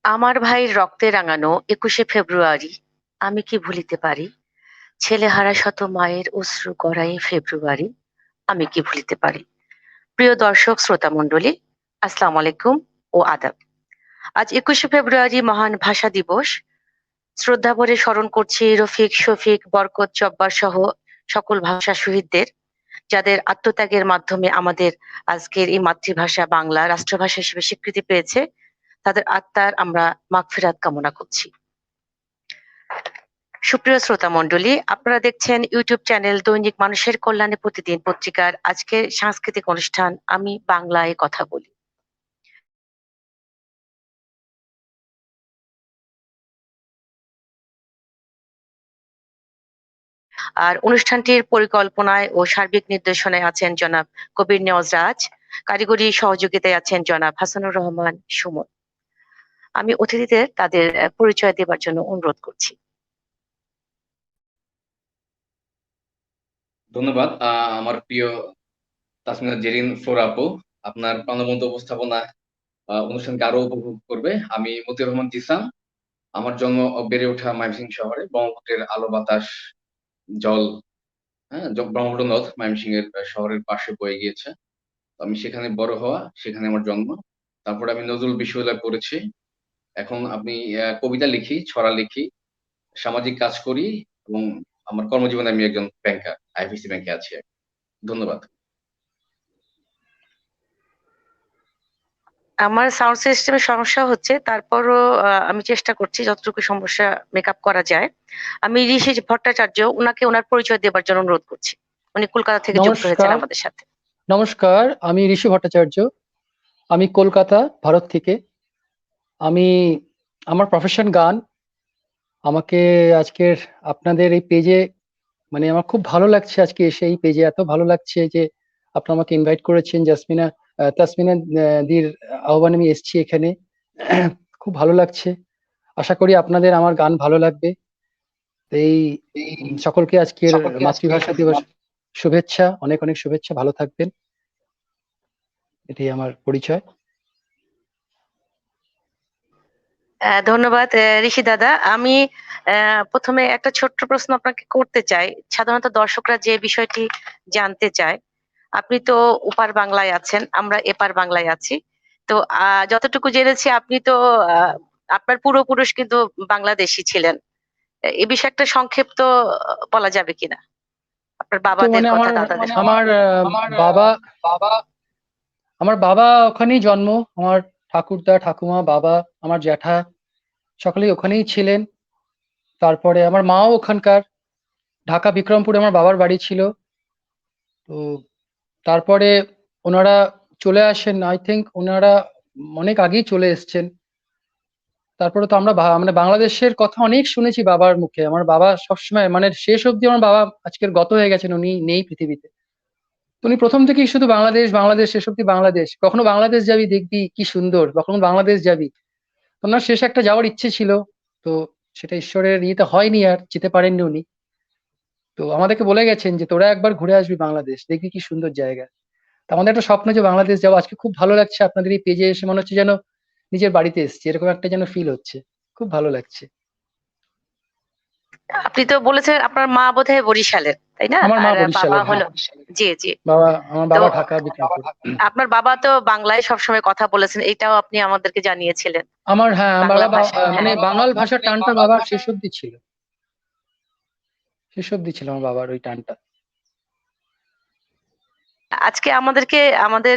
আমার ভাইয়ের রক্তে রাঙানো 21শে ফেব্রুয়ারি আমি কি ভুলিতে পারি। ছেলেহারা শত মায়ের অশ্রু গড়াই ফেব্রুয়ারি আমি কি ভুলিতে পারি। প্রিয় দর্শক শ্রোতা মণ্ডলী, আসসালামু আলাইকুম ও আদাব। আজ 21শে ফেব্রুয়ারি মহান ভাষা দিবস। শ্রদ্ধা ভরে স্মরণ করছি রফিক, শফিক, বরকত, জব্বার সহ সকল ভাষা শহীদদের, যাদের আত্মত্যাগের মাধ্যমে আমাদের আজকের এই মাতৃভাষা বাংলা রাষ্ট্রভাষা হিসেবে স্বীকৃতি পেয়েছে। তাদের আত্মার আমরা মাগফিরাত কামনা করছি। সুপ্রিয় শ্রোতা মণ্ডলী, আপনারা দেখছেন ইউটিউব চ্যানেল দৈনিক মানুষের কল্যাণে প্রতিদিন পত্রিকার আজকের সাংস্কৃতিক অনুষ্ঠান আমি বাংলায় কথা বলি। আর অনুষ্ঠানটির পরিকল্পনায় ও সার্বিক নির্দেশনায় আছেন জনাব কবির নেওয়াজ রাজ। কারিগরি সহযোগিতায় আছেন জনাব হাসানুর রহমান সুমন। আমি অতিথিদের তাদের পরিচয় দেবার জন্য অনুরোধ করছি। ধন্যবাদ। আমার প্রিয় তাসমিনা জেরিন ফ্লোর আপু, আপনার প্রাণবন্ত উপস্থাপনা অনুষ্ঠানকে আরো উপভোগ করবে। আমি মতিউর রহমান জিসান। আমার জন্ম বেড়ে ওঠা ময়মনসিংহ শহরে। ব্রহ্মপুত্রের আলো বাতাস জল, হ্যাঁ, ব্রহ্মপুত্র নদ ময়মনসিংহের শহরের পাশে বয়ে গিয়েছে। তো আমি সেখানে বড় হওয়া, সেখানে আমার জন্ম। তারপরে আমি নজরুল বিশ্ববিদ্যালয়ে পড়েছি। এখন আমি কবিতা লিখি, ছড়া লিখি, সামাজিক কাজ করি এবং আমার কর্মজীবনে আমি একজন ব্যাংকার, আইএফএসি ব্যাংকে আছি। ধন্যবাদ। আমার সাউন্ড সিস্টেমের সমস্যা হচ্ছে, তারপরও আমি চেষ্টা করছি যতটুকু সমস্যা মেকআপ করা যায়। আমি ঋষি ভট্টাচার্য, ওনাকে ওনার পরিচয় দেবার জন্য অনুরোধ করছি। উনি কলকাতা থেকে যুক্ত হয়েছেন নমস্কার। আমাদের সাথে। নমস্কার, আমি ঋষি ভট্টাচার্য। আমি কলকাতা, ভারত থেকে। আমি আমার প্রফেশন গান। আমাকে আজকের আপনাদের এই পেজে, মানে আমার খুব ভালো লাগছে আজকে এসে এই পেজে, এত ভালো লাগছে যে আপনারা আমাকে ইনভাইট করেছেন। তাসমিনা দির আহ্বানে আমি এসেছি এখানে। খুব ভালো লাগছে। আশা করি আপনাদের আমার গান ভালো লাগবে। এই সকলকে আজকের মাতৃভাষা দিবস শুভেচ্ছা, অনেক অনেক শুভেচ্ছা। ভালো থাকবেন। এটাই আমার পরিচয়। ধন্যবাদ ঋষি দাদা। আমি প্রথমে একটা ছোট্ট প্রশ্ন আপনাকে করতে চাই। সাধারণত দর্শকরা যে বিষয়টি জানতে চায়, আপনি তো ওপার বাংলায় আছেন, আমরা এপার বাংলায় আছি। তো যতটুকু জেনেছি আপনি তো আহ, আপনার পূর্বপুরুষ কিন্তু বাংলাদেশী ছিলেন। এ বিষয়ে একটা সংক্ষিপ্ত বলা যাবে কিনা, আপনার তো বাবাদের মানে কথা, দাদাদের কথা। আমার বাবা আমার বাবা ওখানেই জন্ম। আমার ঠাকুরদা, ঠাকুমা, বাবা, আমার জ্যাঠা সকলেই ওখানেই ছিলেন। তারপরে আমার মাও ওখানকার। ঢাকা বিক্রমপুরে আমার বাবার বাড়ি ছিল। তো তারপরে ওনারা চলে আসেন, আই থিংক ওনারা অনেক আগেই চলে এসেছেন। তারপরে তো আমরা মানে বাংলাদেশের কথা অনেক শুনেছি বাবার মুখে। আমার বাবা সবসময়, মানে শেষ অবধি, আমার বাবা আজকের গত হয়ে গেছেন, উনি নেই পৃথিবীতে। তো উনি প্রথম থেকেই শুধু বাংলাদেশ বাংলাদেশ, শেষ অবধি বাংলাদেশ। কখনো বাংলাদেশ যাবি, দেখবি কি সুন্দর, কখনো বাংলাদেশ যাবি। ওনার শেষ একটা যাওয়ার ইচ্ছে ছিল, তো সেটা ঈশ্বরের ইয়েতে হয়নি, আর যেতে পারেননি উনি। তো আমাদেরকে বলে গেছেন যে তোরা একবার ঘুরে আসবি বাংলাদেশ, দেখবি কি সুন্দর জায়গা। তো আমাদের একটা স্বপ্ন যে বাংলাদেশ যাবো। আজকে খুব ভালো লাগছে আপনাদের এই পেজে এসে, মনে হচ্ছে যেন নিজের বাড়িতে এসেছি, এরকম একটা যেন ফিল হচ্ছে। খুব ভালো লাগছে। আপনি তো বলেছেন আপনার মা বোধহয় বরিশালের, তাই না? আমার মা আর বাবা বরিশালের, হ্যাঁ। হলো, জি জি। আমার তো বাবা ঢাকা বিক্রমপুর। আপনার বাবা তো বাংলায় সবসময় কথা বলেছেন, এটাও আপনি আমাদেরকে জানিয়েছিলেন। আমার বাংলা বাবা ভাষা, মানে হ্যাঁ। বাঙাল ভাষার টানটা বাবার শেষ অব্দি ছিল। শেষ অব্দি ছিল আমার বাবার ওই টানটা। আজকে আমাদেরকে আমাদের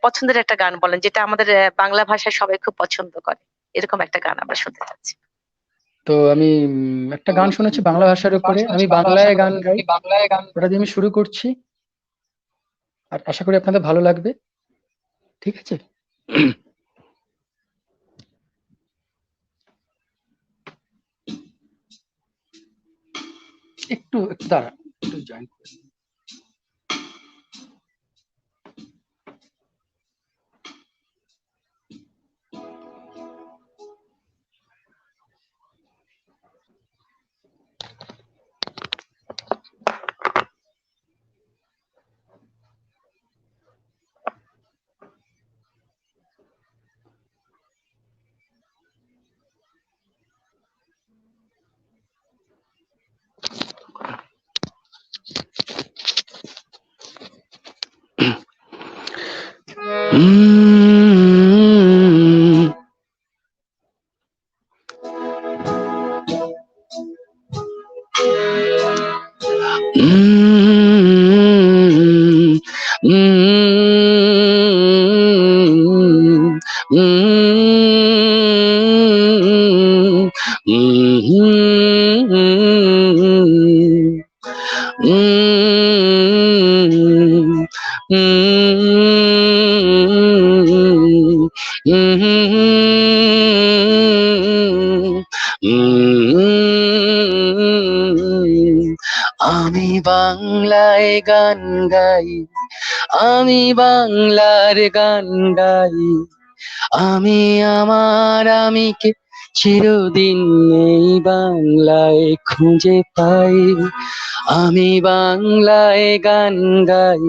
পছন্দের একটা গান বলেন, যেটা আমাদের বাংলা ভাষায় সবাই খুব পছন্দ করে। এরকম একটা গান আমরা শুনতে চাচ্ছি। তো আমি একটা গান শুনেছি বাংলা ভাষার উপরে, আমি বাংলায় গান গাই। ওটা দিয়ে আমি শুরু করছি, আর আশা করি আপনাদের ভালো লাগবে। ঠিক আছে? একটু একটু দাঁড়া, একটু জয়েন করে নিই। উম, উম, উম, উম, উম, উম, উম, আমি বাংলায় গান গাই, আমি বাংলার গান গাই, আমি আমার আমিকে চিরদিন এই বাংলায় খুঁজে পাই। আমি বাংলায় গান গাই,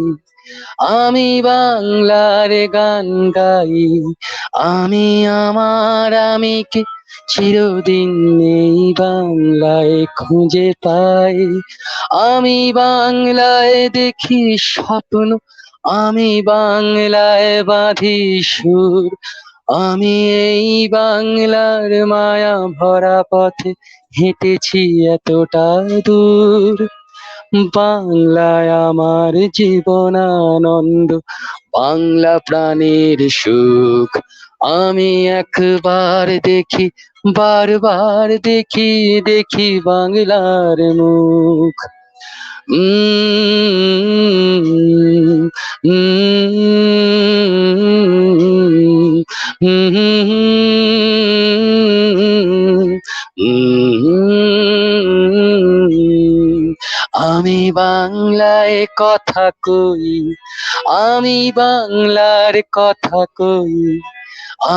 আমি বাংলার গান গাই, আমি আমার আমিকে চিরদিন এই বাংলায় খুঁজে পাই। আমি বাংলায় দেখি স্বপ্ন, আমি বাংলায় বাঁধি সুর, আমি এই বাংলার মায়া ভরা পথে হেঁটেছি এতটা দূর। বাংলায় আমার জীবনানন্দ, বাংলা প্রাণের সুখ। আমি একবার দেখি, বারবার দেখি, দেখি বাংলার মুখ। উম, উম, উম, আমি বাংলায় কথা কই, আমি বাংলার কথা কই,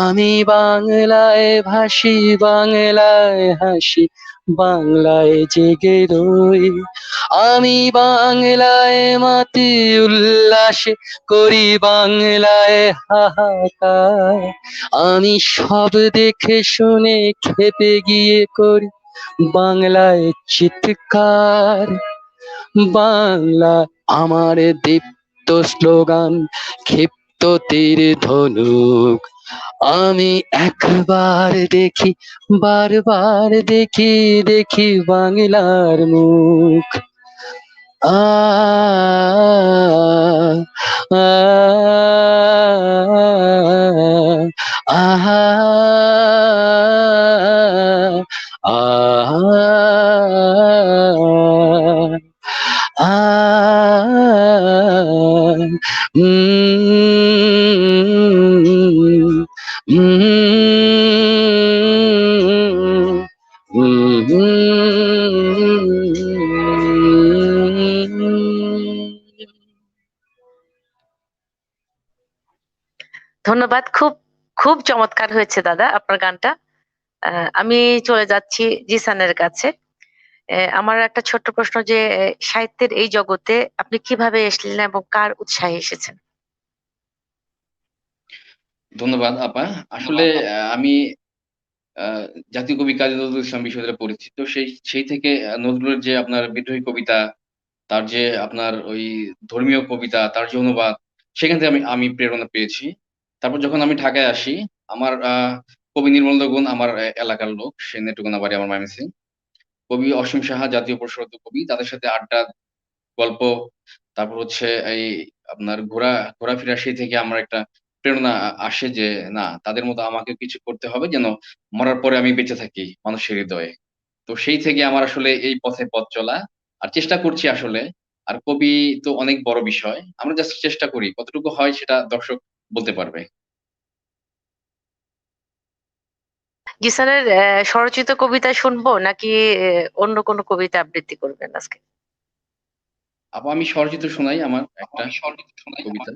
আমি বাংলায় ভাসি, বাংলায় হাসি, বাংলায় জেগে রই। আমি বাংলায় মাতি উল্লাসে করি, বাংলায় হাহাকার। আমি সব দেখে শুনে খেপে গিয়ে করি বাংলায় চিৎকার। বাংলা আমার দীপ্ত স্লোগান, ক্ষিপ্ত তীর ধনুক। আমি একবার দেখি, বারবার দেখি, দেখি বাংলার মুখ। আ আ আহা আ উম, ধন্যবাদ। খুব খুব চমৎকার হয়েছে দাদা আপনার গানটা। আমি চলে যাচ্ছি জিসানের কাছে। আমার একটা ছোট্ট প্রশ্ন যে সাহিত্যের এই জগতে আপনি কিভাবে এসেছিলেন এবং কার উৎসাহে এসেছেন? ধন্যবাদ আপা। আসলে আমি আহ, জাতীয় কবি কাজী নজরুল ইসলাম বিশ্ববিদ্যালয়ে পড়েছি, তো সেই থেকে নজরুলের যে আপনার বিদ্রোহী কবিতা, তার যে আপনার ওই ধর্মীয় কবিতা, তার যে অনুবাদ, সেখান থেকে আমি প্রেরণা পেয়েছি। তারপর যখন আমি ঢাকায় আসি, আমার কবি নির্মলেন্দ্র গুণ আমার এলাকার লোক, সে নেটুকুনা বাড়ি আমার ময়মনসিংহ। কবি অসীম সাহা জাতীয় পুরস্কার কবি, তাদের সাথে আড্ডা, গল্প, তারপর হচ্ছে এই আপনার ঘোরাফেরা, সেই থেকে আমার একটা প্রেরণা আসে যে না, তাদের মতো আমাকে কিছু করতে হবে যেন মরার পরে আমি বেঁচে থাকি মানুষের হৃদয়ে। তো সেই থেকে আমার আসলে এই পথে পথ চলা, আর চেষ্টা করছি আসলে। আর কবি তো অনেক বড় বিষয়, আমরা জাস্ট চেষ্টা করি, কতটুকু হয় সেটা দর্শক বলতে পারবে। জিসানের স্বরচিত কবিতা শুনবো নাকি অন্য কোনো কবিতা আবৃত্তি করবেন আজকে? আপু, আমি স্বরচিত শোনাই আমার একটা কবিতা।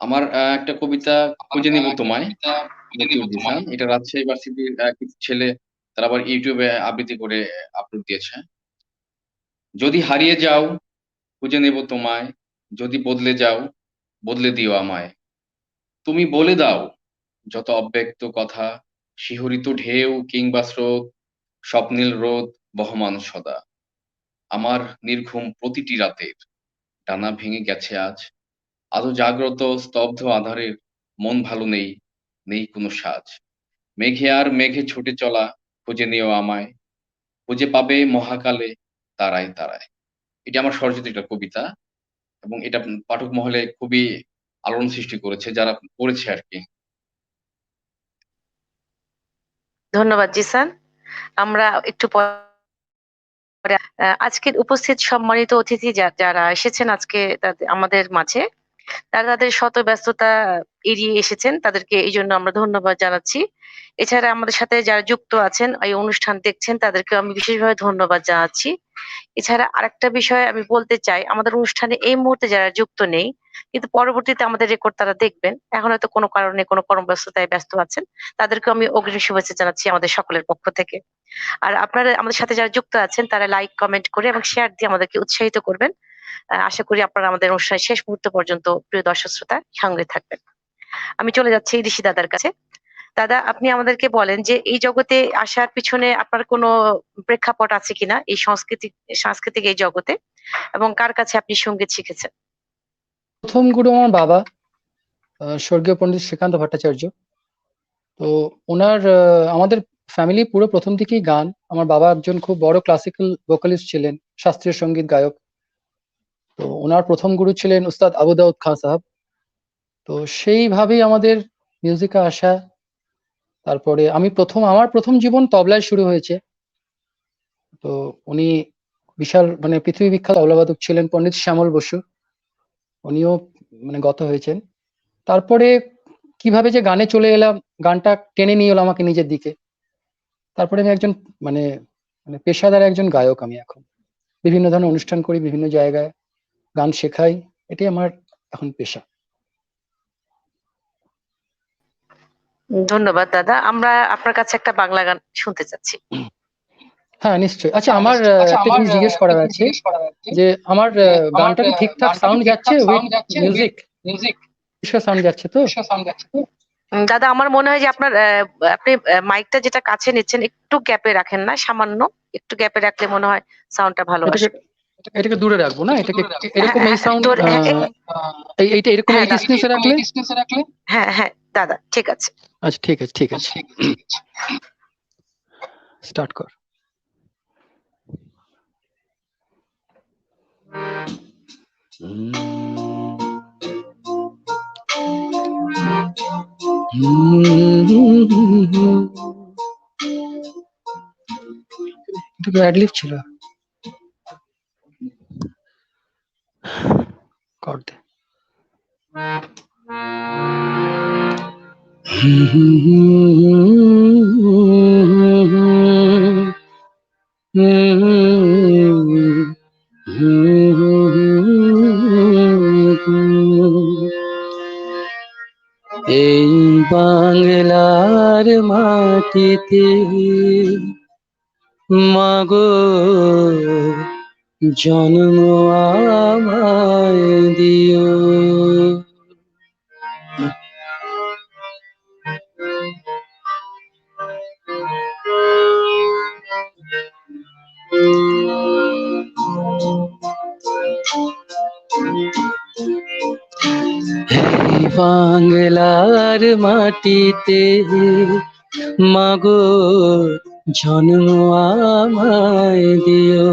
আমার একটা কবিতা, খুঁজে নিব তোমায়, মতিউর জিসান। এটা রাজশাহী ইউনিভার্সিটির কিছু ছেলে, তারা আবার ইউটিউবে আবৃত্তি করে আপলোড দিয়েছে। যদি হারিয়ে যাও, খুঁজে নেব তোমায়, যদি বদলে যাও, বদলে দিও আমায়। তুমি বলে দাও যত অব্যক্ত কথা, শিহরিত ঢেউ কিংবা স্রোত, স্বপ্নিল রোদ বহমান সদা। আমার নির্ঘুম প্রতিটি রাতের ডানা ভেঙে গেছে আজ, আজও জাগ্রত স্তব্ধ আধারের মন ভালো নেই, নেই কোনো সাজ। মেঘে আর মেঘে ছুটে চলা, খুঁজে নিও আমায়, খুঁজে পাবে মহাকালে তারায় তারায়। এটা আমার স্বরচিত একটা কবিতা এবং এটা পাঠক মহলে খুবই আলোড়ন সৃষ্টি করেছে যারা পড়েছে আরকি। ধন্যবাদ জিসান। আমরা একটু পরে আজকের উপস্থিত সম্মানিত অতিথি যারা এসেছেন আজকে আমাদের মাঝে, তারা তাদের শত ব্যস্ততা এড়িয়ে এসেছেন, তাদেরকে এই জন্য আমরা ধন্যবাদ জানাচ্ছি। এছাড়া আমাদের সাথে যারা যুক্ত আছেন, এই অনুষ্ঠান দেখছেন, তাদেরকে আমি বিশেষভাবে ধন্যবাদ জানাচ্ছি। এছাড়া আরেকটা বিষয় আমি বলতে চাই, আমাদের অনুষ্ঠানে এই মুহূর্তে যারা যুক্ত নেই, কিন্তু পরবর্তীতে আমাদের রেকর্ড তারা দেখবেন, এখন হয়তো কোনো কারণে কোনো কর্মব্যস্ততায় ব্যস্ত আছেন, তাদেরকে আমি অগ্রিম শুভেচ্ছা জানাচ্ছি আমাদের সকলের পক্ষ থেকে। আর আপনারা আমাদের সাথে যারা যুক্ত আছেন, তারা লাইক, কমেন্ট করে এবং শেয়ার দিয়ে আমাদেরকে উৎসাহিত করবেন। আশা করি আপনারা আমাদের অনুষ্ঠানের শেষ মুহূর্ত পর্যন্ত প্রিয় দর্শক শ্রোতা সঙ্গে থাকবেন। আমি চলে যাচ্ছি ঋষি দাদার কাছে। দাদা, আপনি আমাদেরকে বলেন যে এই জগতে আসার পিছনে আপনার কোনো প্রেক্ষাপট আছে কিনা এই সাংস্কৃতিক এই জগতে, এবং কার কাছে আপনি সঙ্গীত শিখেছেন? প্রথম গুরু আমার বাবা, স্বর্গীয় পণ্ডিত শ্রীকান্ত ভট্টাচার্য। তো ওনার আমাদের ফ্যামিলি পুরো প্রথম থেকেই গান। আমার বাবা একজন খুব বড় ক্লাসিক্যাল ভোকালিস্ট ছিলেন, শাস্ত্রীয় সঙ্গীত গায়ক। তো ওনার প্রথম গুরু ছিলেন উস্তাদ আবু দাউদ খান সাহেব। তো সেইভাবেই আমাদের মিউজিকে আসা। তারপরে আমার প্রথম জীবন তবলায় শুরু হয়েছে। তো উনি বিশাল মানে পৃথিবী বিখ্যাত তবলাবাদক ছিলেন পণ্ডিত শ্যামল বসু, উনিও মানে গত হয়েছেন। তারপরে কিভাবে যে গানে চলে এলাম, গানটা টেনে নিয়ে এলো আমাকে নিজের দিকে। তারপরে আমি একজন মানে মানে পেশাদার একজন গায়ক। আমি এখন বিভিন্ন ধরনের অনুষ্ঠান করি, বিভিন্ন জায়গায় গান শেখাই, এটাই আমার এখন পেশা। ধন্যবাদ দাদা। আমরা আপনার কাছে একটা বাংলা গান শুনতে চাচ্ছি। হ্যাঁ, নিশ্চয়ই। আচ্ছা, আমার একটা জিনিস জিজ্ঞেস করার আছে যে আমার গানটা কি ঠিকঠাক সাউন্ড যাচ্ছে উইথ মিউজিক? সাউন্ড যাচ্ছে তো? দাদা, আমার মনে হয় যে আপনি মাইকটা যেটা কাছে নিচ্ছেন একটু গ্যাপে রাখেন না, সামান্য একটু গ্যাপে রাখলে মনে হয় সাউন্ডটা ভালো এটাকে আসবে। এটাকে দূরে রাখবো না? এটাকে এরকম হ্যাঁ, এই সাউন্ড এইটা এরকম হ্যাঁ এই দাদা, ডিসটেন্সে রাখলে? হ্যাঁ হ্যাঁ দাদা, ঠিক আছে। আচ্ছা, ঠিক আছে, ঠিক আছে। স্টার্ট কর। একটু অ্যাডলিপ ছিল, কর দে। এই বাংলার মাটিতে মাগো জন্ম আমায় দিও, এই বাংলার মাটিতে মাগো জন্ম আমায় দিও,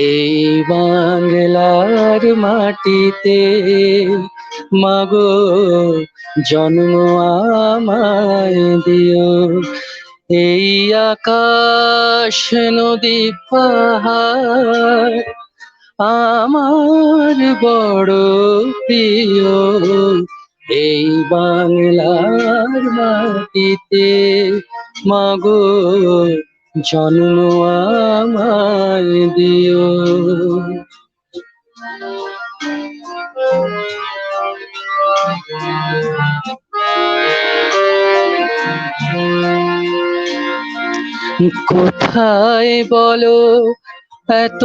এই বাংলার মাটিতে মাগো জন্ম আমায় দিও, এই আকাশ নদী পাহাড় আমার বড় প্রিয়, এই বাংলার মাটিতে মাগো জন্ম আমায় দিও। কোথায় বলো এত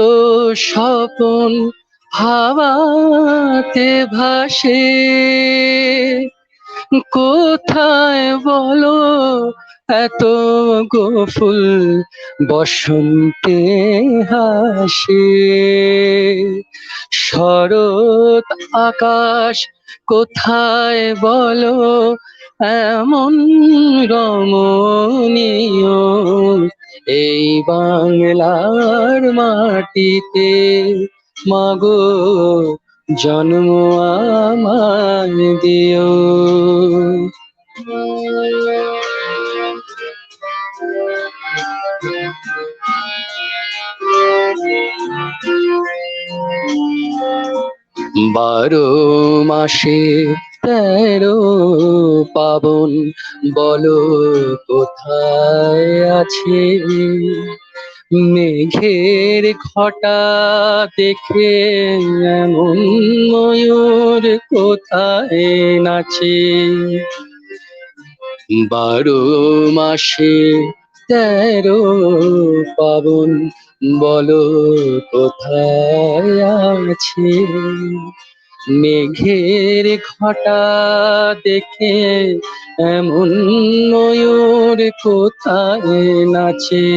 স্বপন হাওয়াতে ভাসে, কোথায় বলো এত গোফুল বসন্তে হাসে, শরৎ আকাশ কোথায় বলো এমন রমণীয় এই বাংলার মাটিতে, মাগো জন্ম আমায় দিও। বারো মাসে 13 পাবন বলো কোথায় আছে, মেঘের ঘটা দেখে এমন ময়ূর কোথায় নাচে। 12 মাসে 13 পাবন বলো কোথায় আছে, মেঘের ঘটা দেখে এমন ময়ূর কোথায় নাচে।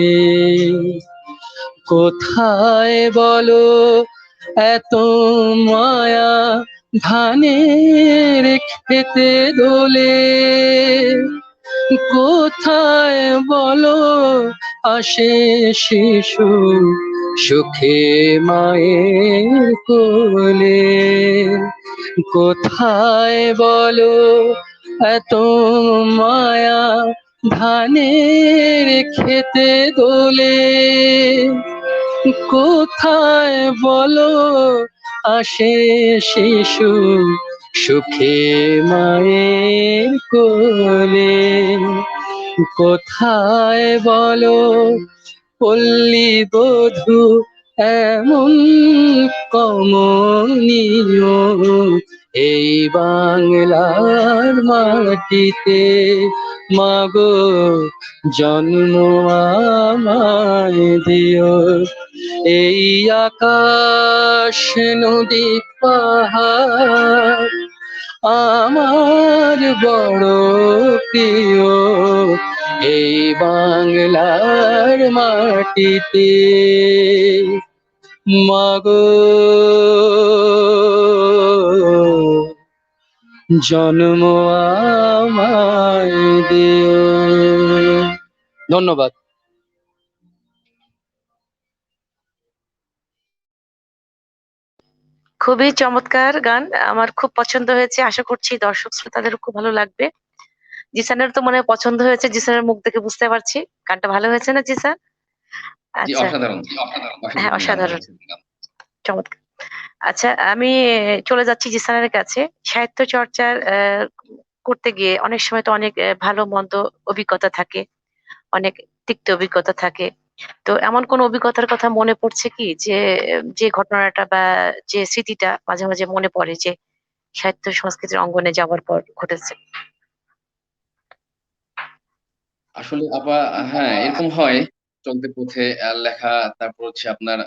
কোথায় বলো এত মায়া ধানের খেতে দোলে, কোথায় বলো আসে শিশু সুখে মায়ের কোলে, কোথায় বলো এত মায়া ধানের খেতে দোলে, কোথায় বলো আসে শিশু সুখে মায়ের কোলে, কোথায় বলো পল্লী বধূ এমন কমনীয় এই বাংলার মাটিতে, মাগো জন্ম আমায় দিও। এই আকাশ নদী পাহাড় আমার বড় প্রিয়, এই বাংলার মাটিতে, মাগো জন্ম আমায় দিও। ধন্যবাদ। খুবই চমৎকার গান, আমার খুব পছন্দ হয়েছে, আশা করছি দর্শক শ্রোতাদেরও খুব ভালো লাগবে। জিসানের তো মনে হয় পছন্দ হয়েছে, জিসানের মুখ দেখে বুঝতে পারছি। গানটা ভালো হয়েছে না জিসান? জি, আচ্ছা। অসাধারণ, হ্যাঁ, অসাধারণ গান অসাধারণ, করেছেন গান। চমৎকার। আচ্ছা, আমি চলে যাচ্ছি জিসানের কাছে। সাহিত্য চর্চার করতে গিয়ে অনেক সময় তো অনেক ভালো মন্দ অভিজ্ঞতা থাকে, অনেক তিক্ত অভিজ্ঞতা থাকে। তো এমন কোন অভিজ্ঞতার কথা মনে পড়ছে কি, যে যে ঘটনাটা বা যে স্মৃতিটা মাঝে মাঝে মনে পড়ে, যে সাহিত্য সংস্কৃতির অঙ্গনে যাওয়ার পর ঘটেছে? আসলে আপা, হ্যাঁ, এরকম হয় চলতে পথে লেখা, তারপর হচ্ছে আপনার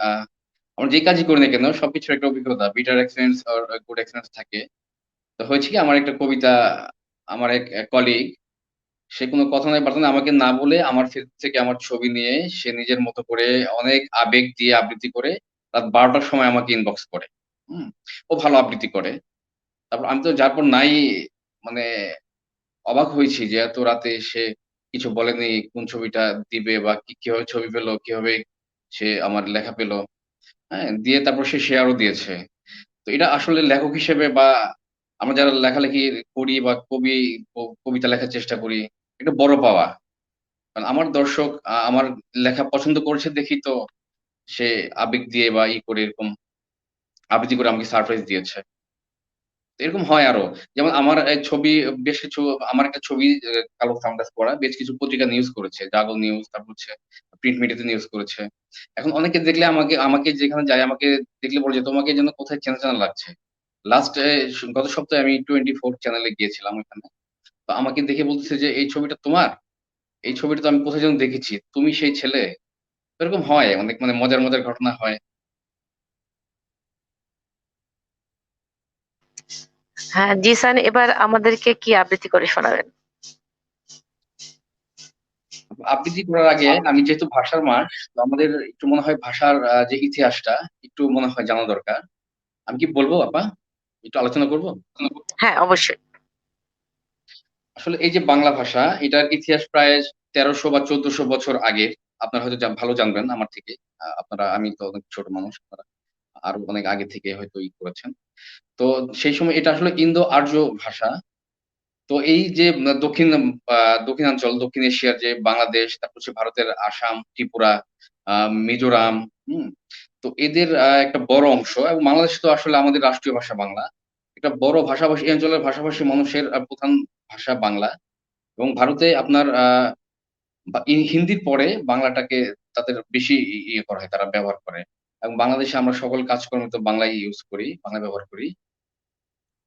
আমরা যে কাজই করি না কেন সবকিছুর একটা অভিজ্ঞতা, বিটার এক্সপেরিয়েন্স আর গুড এক্সপেরিয়েন্স থাকে। তো হয়েছে কি, আমার একটা কবিতা, আমার এক কলিগ, সে কোনো কথা নাই বার্তা নাই, আমাকে না বলে আমার ফেসবুক থেকে আমার ছবি নিয়ে সে নিজের মতো করে অনেক আবেগ দিয়ে আবৃত্তি করে রাত 12টার সময় আমাকে ইনবক্স করে। হুম? ও ভালো আবৃত্তি করে। তারপর আমি তো যার পর নাই, মানে অবাক হয়েছি যে এত রাতে সে কিছু বলেনি, কোন ছবিটা দিবে বা কিভাবে ছবি পেলো, কিভাবে সে আমার লেখা পেলো। হ্যাঁ? দিয়ে তারপর সে শেয়ারও দিয়েছে। তো এটা আসলে লেখক হিসেবে বা আমরা যারা লেখালেখি করি বা কবিতা লেখার চেষ্টা করি, একটা বড় পাওয়া। কারণ আমার দর্শক আমার লেখা পছন্দ করেছে দেখেই তো সে আবেগ দিয়ে বা করে এরকম আবৃত্তি করে আমাকে সারপ্রাইজ দিয়েছে। এরকম হয় আরো। যেমন আমার ছবি, বেশ কিছু, আমার একটা ছবি কালো সানগ্লাস পরা বেশ কিছু পত্রিকা নিউজ করেছে। জাগো নিউজ, তারপর হচ্ছে প্রিন্ট মিডিয়াতে নিউজ করেছে। এখন অনেকে দেখলে আমাকে আমাকে যেখানে যায় আমাকে দেখলে বলে যে, "তোমাকে যেন কোথায় চেনা, চেনা লাগছে।" লাস্ট গত সপ্তাহে আমি 24 চ্যানেলে গিয়েছিলাম ওইখানে। তো আমাকে দেখে বলতেছে যে, "এই ছবিটা তোমার? এই ছবিটা তো আমি কোথায় যেন দেখেছি। তুমি সেই ছেলে?" এরকম হয় অনেক, মানে মজার, মজার ঘটনা হয়। হ্যাঁ, জিসান এবার আমাদেরকে কি আবৃত্তি করে শোনাবেন? আবৃত্তি করার আগে আমি যেহেতু ভাষার মাঠ, তো আমাদের একটু মনে হয় ভাষার যে ইতিহাসটা একটু মনে হয় জানা দরকার। আমি কি বলবো আপা? একটু আলোচনা করব? হ্যাঁ, অবশ্যই। আসলে এই যে বাংলা ভাষা, এটার ইতিহাস প্রায় 1300 বা 1400 বছর আগের। আপনারা হয়তো ভালো জানবেন আমার থেকে। আপনারা, আমি তো অনেক ছোট মানুষ, আপনারা আরো অনেক আগে থেকে হয়তো করেছেন। তো সেই সময় এটা আসলে ইন্দো আর্য ভাষা। তো এই যে দক্ষিণাঞ্চল, দক্ষিণ এশিয়ার যে বাংলাদেশ, তারপর হচ্ছে ভারতের আসাম, ত্রিপুরা, মিজোরাম, হুম? তো এদের একটা বড় অংশ, এবং বাংলাদেশ তো আসলে আমাদের রাষ্ট্রীয় ভাষা বাংলা। একটা বড় ভাষাভাষী, এই অঞ্চলের ভাষাভাষী মানুষের প্রধান ভাষা বাংলা। এবং ভারতে আপনার হিন্দির পরে বাংলাটাকে তাদের বেশি ইয়ে করা হয়, তারা ব্যবহার করে। এবং বাংলাদেশে আমরা সকল কাজকর্মে তো বাংলাই ইউজ করি, বাংলা ব্যবহার করি।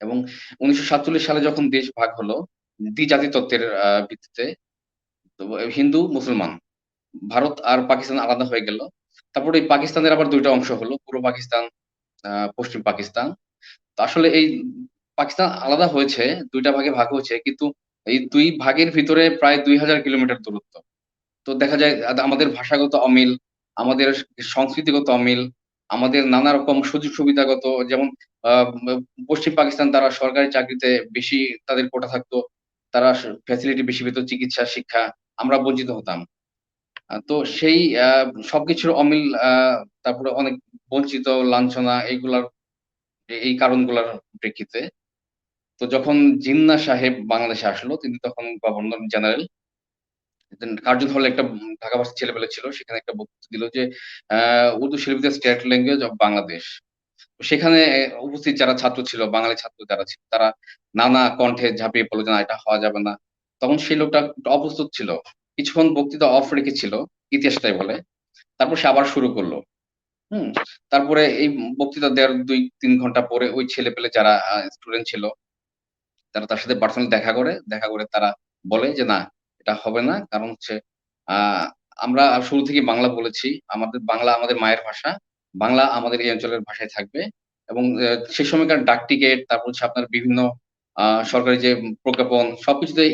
এবং 1947 সালে যখন দেশ ভাগ হলো দ্বিজাতি তত্ত্বের ভিত্তিতে, তো হিন্দু, মুসলমান, ভারত আর পাকিস্তান আলাদা হয়ে গেল। তারপরে এই পাকিস্তানের আবার ২ টা অংশ হলো। পূর্ব পাকিস্তান, পশ্চিম পাকিস্তান। তো আসলে এই পাকিস্তান আলাদা হয়েছে, ২ টা ভাগে ভাগ হয়েছে। কিন্তু এই ২ ভাগের ভিতরে প্রায় ২০০০ কিলোমিটার দূরত্ব। তো দেখা যায় আমাদের ভাষাগত অমিল, আমাদের সংস্কৃতিগত অমিল, আমাদের নানা রকম সুযোগ সুবিধাগত, যেমন আ ম পশ্চিম পাকিস্তান, তারা সরকারি চাকরিতে বেশি তাদের কোটা থাকতো। তারা ফ্যাসিলিটি বেশি পেত, চিকিৎসা, শিক্ষা। আমরা বঞ্চিত হতাম। তো সেই সবকিছুর অমিল, তারপরে অনেক বঞ্চিত, লাঞ্ছনা, এইগুলার এই কারণগুলার প্রেক্ষিতে, তো যখন জিন্নাহ সাহেব বাংলাদেশে আসলো, তিনি তখন গভর্নর জেনারেল। দেন কার্জন হলে একটা ঢাকা ভার্সিটির ছেলেপেলে ছিল। সেখানে একটা বক্তৃতা দিল যে উর্দু শিল is the state language of Bangladesh. তো সেখানে উপস্থিত যারা ছাত্র ছিল, বাঙালি ছাত্র যারা ছিল, তারা নানা কণ্ঠে ঝাঁপিয়ে পড়ল যে, "না, এটা হওয়া যাবে না।" তখন সেই লোকটা একটু অপ্রস্তুত ছিল। কিছুক্ষণ বক্তৃতা অফ রেখেছিল, ইতিহাসটাই বলে। তারপর সে আবার শুরু করল। হুম? তারপরে এই বক্তৃতা দেওয়ার ২-৩ ঘন্টা পরে ওই ছেলেপেলে যারা স্টুডেন্ট ছিল, তারা তার সাথে পার্সোনালি দেখা করে। দেখা করে তারা বলে যে, "না, এটা হবে না। কারণ হচ্ছে আ আমরা শুরু থেকেই বাংলা বলেছি। আমাদের বাংলা আমাদের মায়ের ভাষা। বাংলা আমাদের এই অঞ্চলের ভাষায় থাকবে।" এবং সে সময়কার ডাক টিকেট, তারপর হচ্ছে আপনার বিভিন্ন সরকারি যে প্রজ্ঞাপন, সবকিছুতেই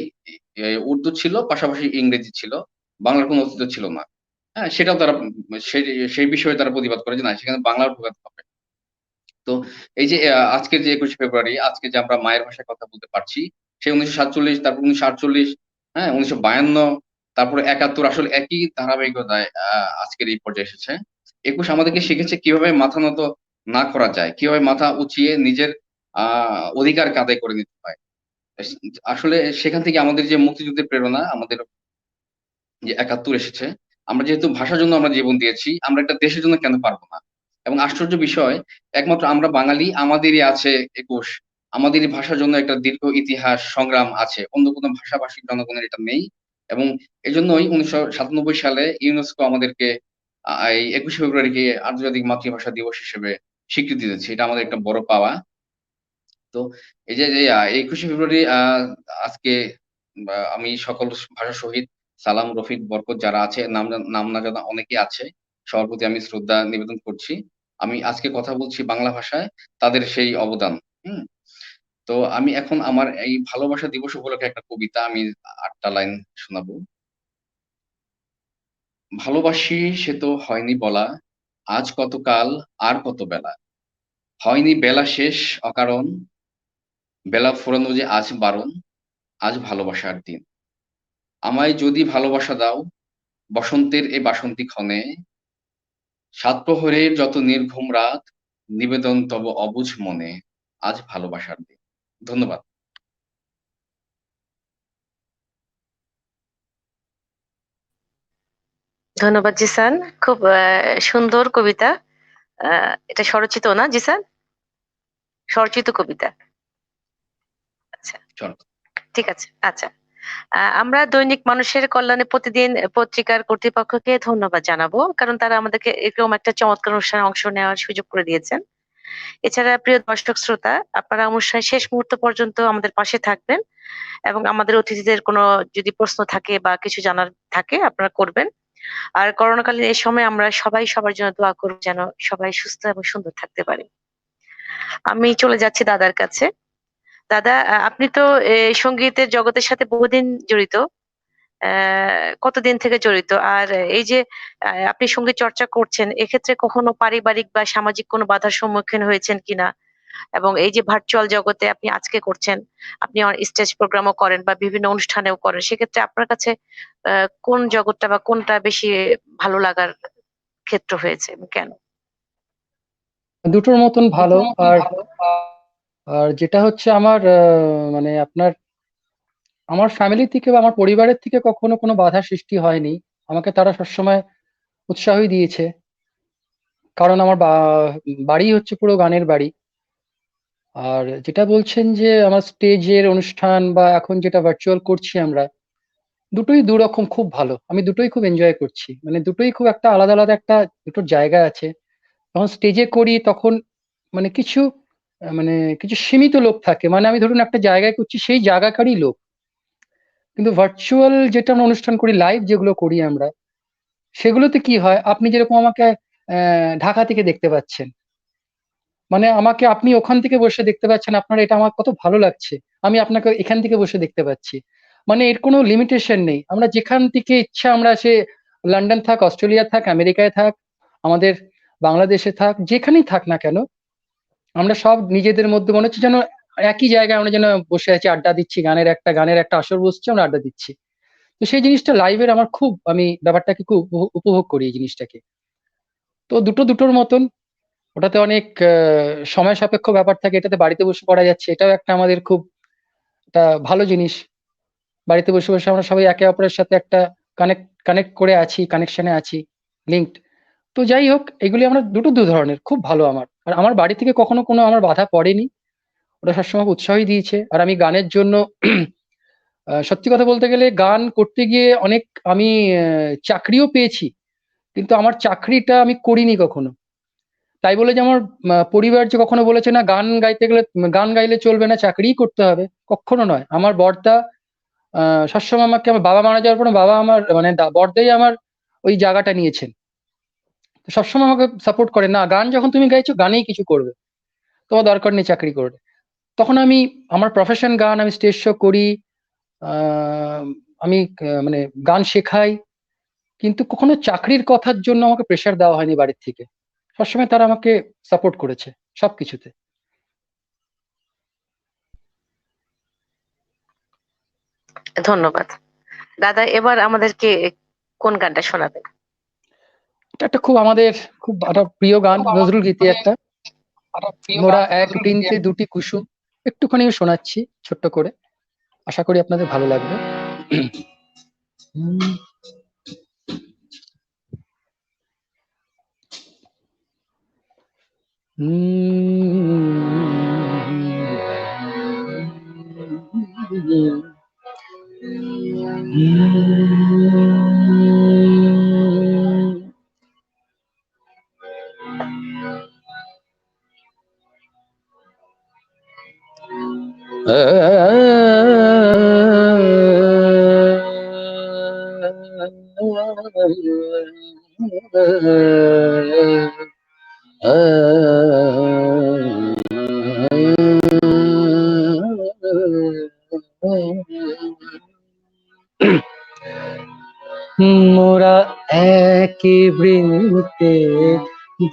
উর্দু ছিল, পাশাপাশি ইংরেজি ছিল। বাংলার কোনো অস্তিত্ব ছিল না। হ্যাঁ? সেটাও তারা সেই সেই বিষয়ে তারা প্রতিবাদ করে যে, না, সেখানে বাংলার ঢোকাতে হবে। তো এই যে আজকের যে ২১শে ফেব্রুয়ারি, আজকে যে আমরা মায়ের ভাষায় কথা বলতে পারছি, সেই ১৯৪৭, তারপর ১৯৪৮, হ্যাঁ? ১৯৫২, তারপরে ৭১, আসলে একই ধারাবাহিকতায় আজকের এই পর্যায়ে এসেছে। ২১ আমাদেরকে শিখেছে কিভাবে মাথা নত না করা যায়, কিভাবে মাথা উঁচিয়ে নিজের আ অধিকারকে আদায় করে নিতে হয়। এস আসলে সেখান থেকে আমাদের যে মুক্তিযুদ্ধের প্রেরণা, আমাদের যে ৭১ এসেছে, আমরা যেহেতু ভাষার জন্য আমরা জীবন দিয়েছি, আমরা একটা দেশের জন্য কেন পারব না? এবং আশ্চর্য বিষয়, একমাত্র আমরা বাঙালি, আমাদেরই আছে ২১। আমাদেরই ভাষার জন্য একটা দীর্ঘ ইতিহাস, সংগ্রাম আছে। অন্য কোনো ভাষাভাষী জনগণের এটা নেই। এবং এজন্যই ১৯৯৭ সালে ইউনেস্কো আমাদেরকে এই ২১শে ফেব্রুয়ারিকে আন্তর্জাতিক মাতৃভাষা দিবস হিসেবে স্বীকৃতি দিয়েছে। এটা আমাদের একটা বড় পাওয়া। তো এই যে ২১শে ফেব্রুয়ারি আজকে আমি সকল ভাষা শহীদ সালাম, রফিক, বরকত যারা আছে, নাম না জানা অনেকেই আছে। সবার প্রতি আমি শ্রদ্ধা নিবেদন করছি। আমি আজকে কথা বলছি বাংলা ভাষায়, তাদের সেই অবদান। হুম? তো আমি এখন আমার এই ভালোবাসা দিবস উপলক্ষে একটা কবিতা আমি ৮ টা লাইন শোনাবো। ভালোবাসি সে তো হয়নি বলা, আজ কতকাল আর কত বেলা। হয়নি বেলা শেষ অকারণ, বেলা ফুরানো যে আজ বারণ, আজ ভালোবাসার দিন। আমায় যদি ভালোবাসা দাও, বসন্তের এ বাসন্তী ক্ষণে, সাত প্রহরের যত নির্ঘুম রাত, নিবেদন তব অবুঝ মনে, আজ ভালোবাসার দিন। ধন্যবাদ। ধন্যবাদ জিসান। খুব সুন্দর কবিতা। এটা স্বরচিত না জিসান? স্বরচিত কবিতা। আচ্ছা, চল। ঠিক আছে। আচ্ছা। আমরা দৈনিক মানুষের কল্যাণে প্রতিদিন পত্রিকার কর্তৃপক্ষকে ধন্যবাদ জানাবো, কারণ তারা আমাদেরকে এরকম একটা চমৎকার অনুষ্ঠানে অংশ নেওয়ার সুযোগ করে দিয়েছেন। এছাড়া প্রিয় দর্শক শ্রোতা, আপনারা অনুষ্ঠানের শেষ মুহূর্ত পর্যন্ত আমাদের পাশে থাকবেন এবং আমাদের অতিথিদের কোনো যদি প্রশ্ন থাকে বা কিছু জানার থাকে আপনারা করবেন। আর করোনাকালীন এই সময় আমরা সবাই সবার জন্য দোয়া করব যেন সবাই সুস্থ এবং সুন্দর থাকতে পারে। আমি চলে যাচ্ছি দাদার কাছে। দাদা, আপনি তো সঙ্গীতের জগতের সাথে বহুদিন জড়িত। কতদিন থেকে জড়িত? আর এই যে আপনি সঙ্গীত চর্চা করছেন, এক্ষেত্রে কখনো পারিবারিক বা সামাজিক কোনো বাধার সম্মুখীন হয়েছেন কিনা? এবং এই যে ভার্চুয়াল জগতে আপনি আজকে করছেন, আপনি স্টেজ প্রোগ্রামও করেন বা বিভিন্ন অনুষ্ঠানেও করেন। সেক্ষেত্রে আপনার কাছে কোন জগৎটা বা কোনটা বেশি ভালো লাগার ক্ষেত্র হয়েছে এবং কেন? দুটোর মতন ভালো। আর আর যেটা হচ্ছে আমার মানে আপনার আমার ফ্যামিলি থেকে বা আমার পরিবারের থেকে কখনো কোনো বাধা সৃষ্টি হয়নি। আমাকে তারা সবসময় উৎসাহই দিয়েছে। কারণ আমার বাড়ি হচ্ছে পুরো গানের বাড়ি। আর যেটা বলছেন যে আমার স্টেজের অনুষ্ঠান বা এখন যেটা ভার্চুয়াল করছি আমরা, দুটোই দুরকম খুব ভালো। আমি দুটোই খুব এনজয় করছি। মানে দুটোই খুব একটা আলাদা আলাদা একটা দুটোর জায়গা আছে। যখন স্টেজে করি তখন মানে মানে কিছু সীমিত লোক থাকে। মানে আমি ধরুন একটা জায়গায় করছি, সেই জায়গাকারই লোক। কিন্তু ভার্চুয়াল যেটা আমরা অনুষ্ঠান করি, লাইভ যেগুলো করি আমরা, সেগুলোতে কি হয়, আপনি যেরকম আমাকে ঢাকা থেকে দেখতে পাচ্ছেন, মানে আমাকে আপনি ওখান থেকে বসে দেখতে পাচ্ছেন, আপনার এটা আমার কত ভালো লাগছে। আমি আপনাকে এখান থেকে বসে দেখতে পাচ্ছি। মানে এর কোনো লিমিটেশন নেই। আমরা যেখান থেকে ইচ্ছা, আমরা সে লন্ডন থাক, অস্ট্রেলিয়া থাক, আমেরিকায় থাক, আমাদের বাংলাদেশে থাক, যেখানেই থাক না কেন, আমরা সব নিজেদের মধ্যে মনে হচ্ছে যেন একই জায়গায় আমরা যেন বসে আছি, আড্ডা দিচ্ছি, গানের একটা আসর বসছে, আমরা আড্ডা দিচ্ছি। তো সেই জিনিসটা লাইভের আমার খুব, আমি ব্যাপারটাকে খুব উপভোগ করি এই জিনিসটাকে। তো দুটোর মতন। ওটাতে অনেক সময় সাপেক্ষ ব্যাপার থাকে, এটাতে বাড়িতে বসে করা যাচ্ছে, এটাও একটা আমাদের খুব একটা ভালো জিনিস। বাড়িতে বসে বসে আমরা সবাই একে অপরের সাথে একটা কানেক্ট করে আছি, কানেকশনে আছি, লিঙ্কড। তো যাই হোক, এগুলি আমরা দু ধরনের খুব ভালো আমার। আর আমার বাড়ি থেকে কখনো কোনো আমার বাধা পড়েনি। ওরা সবসময় উৎসাহই দিয়েছে। আর আমি গানের জন্য সত্যি কথা বলতে গেলে গান করতে গিয়ে অনেক আমি চাকরিও পেয়েছি, কিন্তু আমার চাকরিটা আমি করিনি কখনো। তাই বলে যে আমার পরিবার যে কখনো বলেছে না গান গাইতে গেলে, গান গাইলে চলবে না, চাকরিই করতে হবে, কখনো নয়। আমার বড়দা সবসময় আমাকে, আমার বাবা মারা যাওয়ার পরে বাবা আমার মানে বড়দাই আমার ওই জায়গাটা নিয়েছেন। তো সবসময় আমাকে সাপোর্ট করে, না গান যখন তুমি গাইছো গানেই কিছু করবে, তোমার দরকার নেই চাকরি করবে। তখন আমি, আমার প্রফেশন গান, আমি স্টেজ শো করি, আহ, আমি মানে গান শেখাই, কিন্তু কখনো চাকরির কথার জন্য আমাকে প্রেশার দেওয়া হয়নি বাড়ির থেকে। সবসময় তারা আমাকে সাপোর্ট করেছে সবকিছুতে। ধন্যবাদ। দাদা, এবার আমাদেরকে কোন গানটা শোনাবেন? এটা একটা খুব আমাদের খুব একটা প্রিয় গান, নজরুল গীতি একটা, মোরা এক বৃন্তে দুটি কুসুম। একটুখানি শোনাচ্ছি ছোট্ট করে, আশা করি আপনাদের ভালো লাগবে। মোরা একে বৃন্তে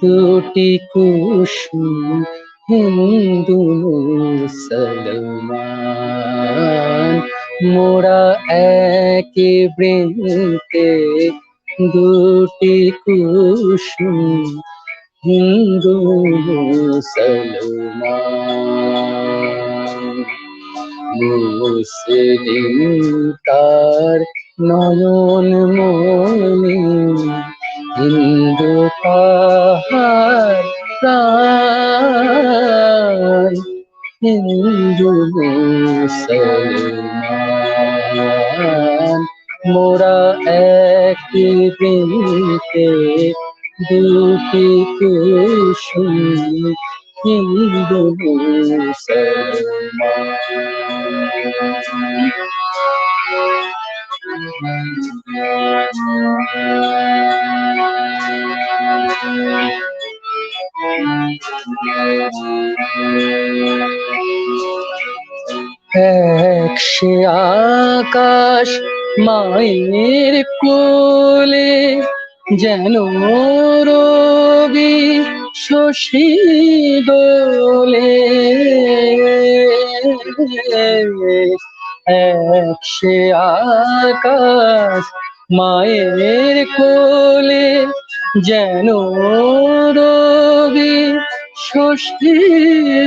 দুটি কুসুম, হিন্দু মুসলমান। মোরা একে বৃন্তে দুটি কুসুম, হিন্দু মুসলমান। মুসলিম তার নয়ন মনি, হিন্দু তাহার প্রাণ। হিন্দু মুসলমান মোরা একই বৃন্তে দুটি কুসুম, হিন্দু মুসলমান। এক সে আকাশ মায়ের কোলে যেন রবি শশী দোলে, এক সে আকাশ মায়ের কোলে যেন রবি শশী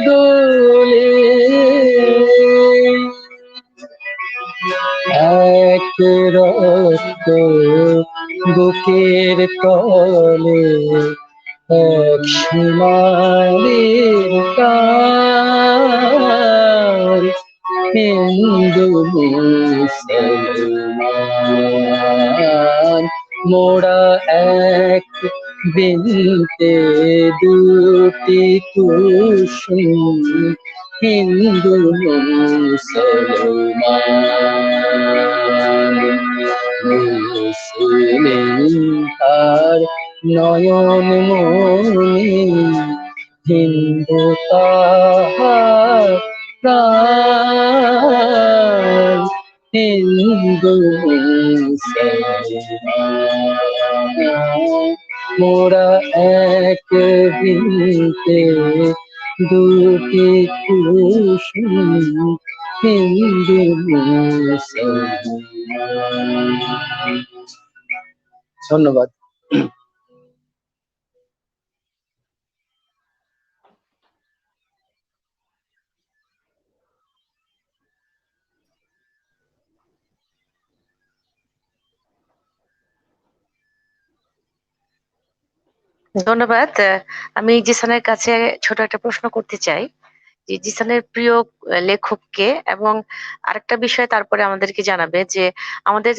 দোলে, এক রক্ত বুকের তলে এক সোনালীর তার, হিন্দু মুসলমান মোরা এক বিনতে দুটি কুসুম, হিন্দু মুসলমান। মুসলিম তার নয়ন মনি, হিন্দু তাহার প্রাণ, হিন্দু মুসলমান মোরা এক বৃন্তে দুটি কুসুম, হিন্দু মুসলমান। ধন্যবাদ। ধন্যবাদ। আমি জিসানের কাছে ছোট একটা প্রশ্ন করতে চাই যে জিসানের প্রিয় লেখক কে, এবং আরেকটা বিষয় তারপরে আমাদেরকে জানাবে যে আমাদের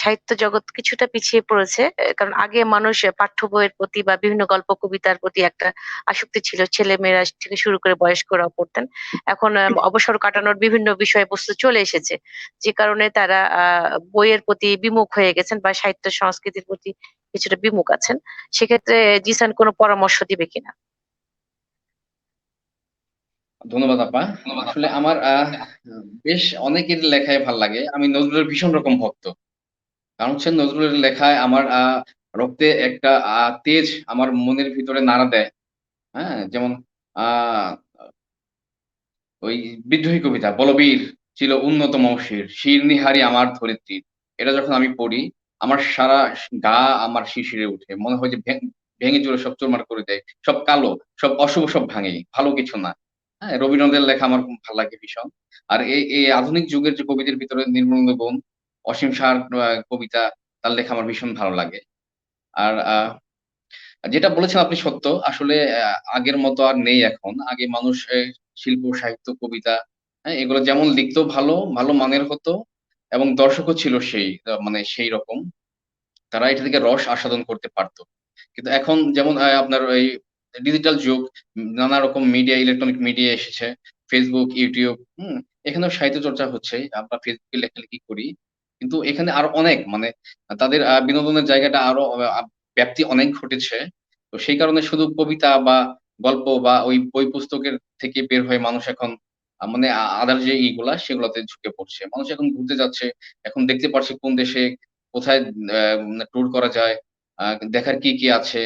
সাহিত্য জগৎ কিছুটা পিছিয়ে পড়েছে, কারণ আগে মানুষ পাঠ্য বইয়ের প্রতি বা বিভিন্ন গল্প কবিতার প্রতি একটা আসক্তি ছিল, ছেলে মেয়েরা থেকে শুরু করে বয়স্করাও পড়তেন। এখন অবসর কাটানোর বিভিন্ন বিষয়বস্তু চলে এসেছে, যে কারণে তারা বইয়ের প্রতি বিমুখ হয়ে গেছেন বা সাহিত্য সংস্কৃতির প্রতি কিছুটা বিমুখ আছেন। সেক্ষেত্রে জিসান কোনো পরামর্শ দিবে কিনা? ধন্যবাদ আপা। আসলে আমার বেশ অনেকের লেখায় ভাল লাগে। আমি নজরুলের ভীষণ রকম ভক্ত। কারণ হচ্ছে নজরুলের লেখায় আমার রক্তে একটা তেজ আমার মনের ভিতরে নাড়া দেয়। হ্যাঁ? যেমন আ ওই বিদ্রোহী কবিতা, বলবীর ছিল উন্নতম শির, শির নিহারি আমার ধরিত্রীর। এটা যখন আমি পড়ি, আমার সারা গা আমার শিরশিরে উঠে। মনে হয় যে ভেঙে চুরে সব চুরমার করে দেয়। সব কালো, সব অশুভ সব ভাঙে, ভালো কিছু না। হ্যাঁ? রবীন্দ্রনাথের লেখা আমার খুব ভাল লাগে ভীষণ। আর এই আধুনিক যুগের যে কবিদের ভিতরে নির্মলেন্দু গুণ, অসীম সাহার কবিতা, তার লেখা আমার ভীষণ ভালো লাগে। আর যেটা বলেছেন আপনি সত্য। আসলে আগের মতো আর নেই এখন। আগে মানুষ শিল্প, সাহিত্য, কবিতা, হ্যাঁ? এগুলো যেমন লিখতো ভালো, ভালো মানের হতো এবং দর্শকও ছিল সেই মানে সেই রকম। তারা এটা থেকে রস আস্বাদন করতে পারত। কিন্তু এখন যেমন আপনার ওই ডিজিটাল যুগ, নানা রকম মিডিয়া, ইলেকট্রনিক মিডিয়া এসেছে। Facebook, YouTube, হুম? এখানেও সাহিত্য চর্চা হচ্ছে। আমরা Facebook এ লেখালেখি করি। কিন্তু এখানে আরো অনেক মানে তাদের বিনোদনের জায়গাটা আরো ব্যাপ্তি অনেক ঘটেছে। তো সেই কারণে শুধু কবিতা বা গল্প বা ওই বই পুস্তকের থেকে বের হয়ে মানুষ এখন মানে আদার যে ইগুলা সেগুলাতে ঝুঁকে পড়ছে। মানুষ এখন ঘুরতে যাচ্ছে। এখন দেখতে পারছে কোন দেশে কোথায় ট্যুর করা যায়, আ দেখার কি আছে,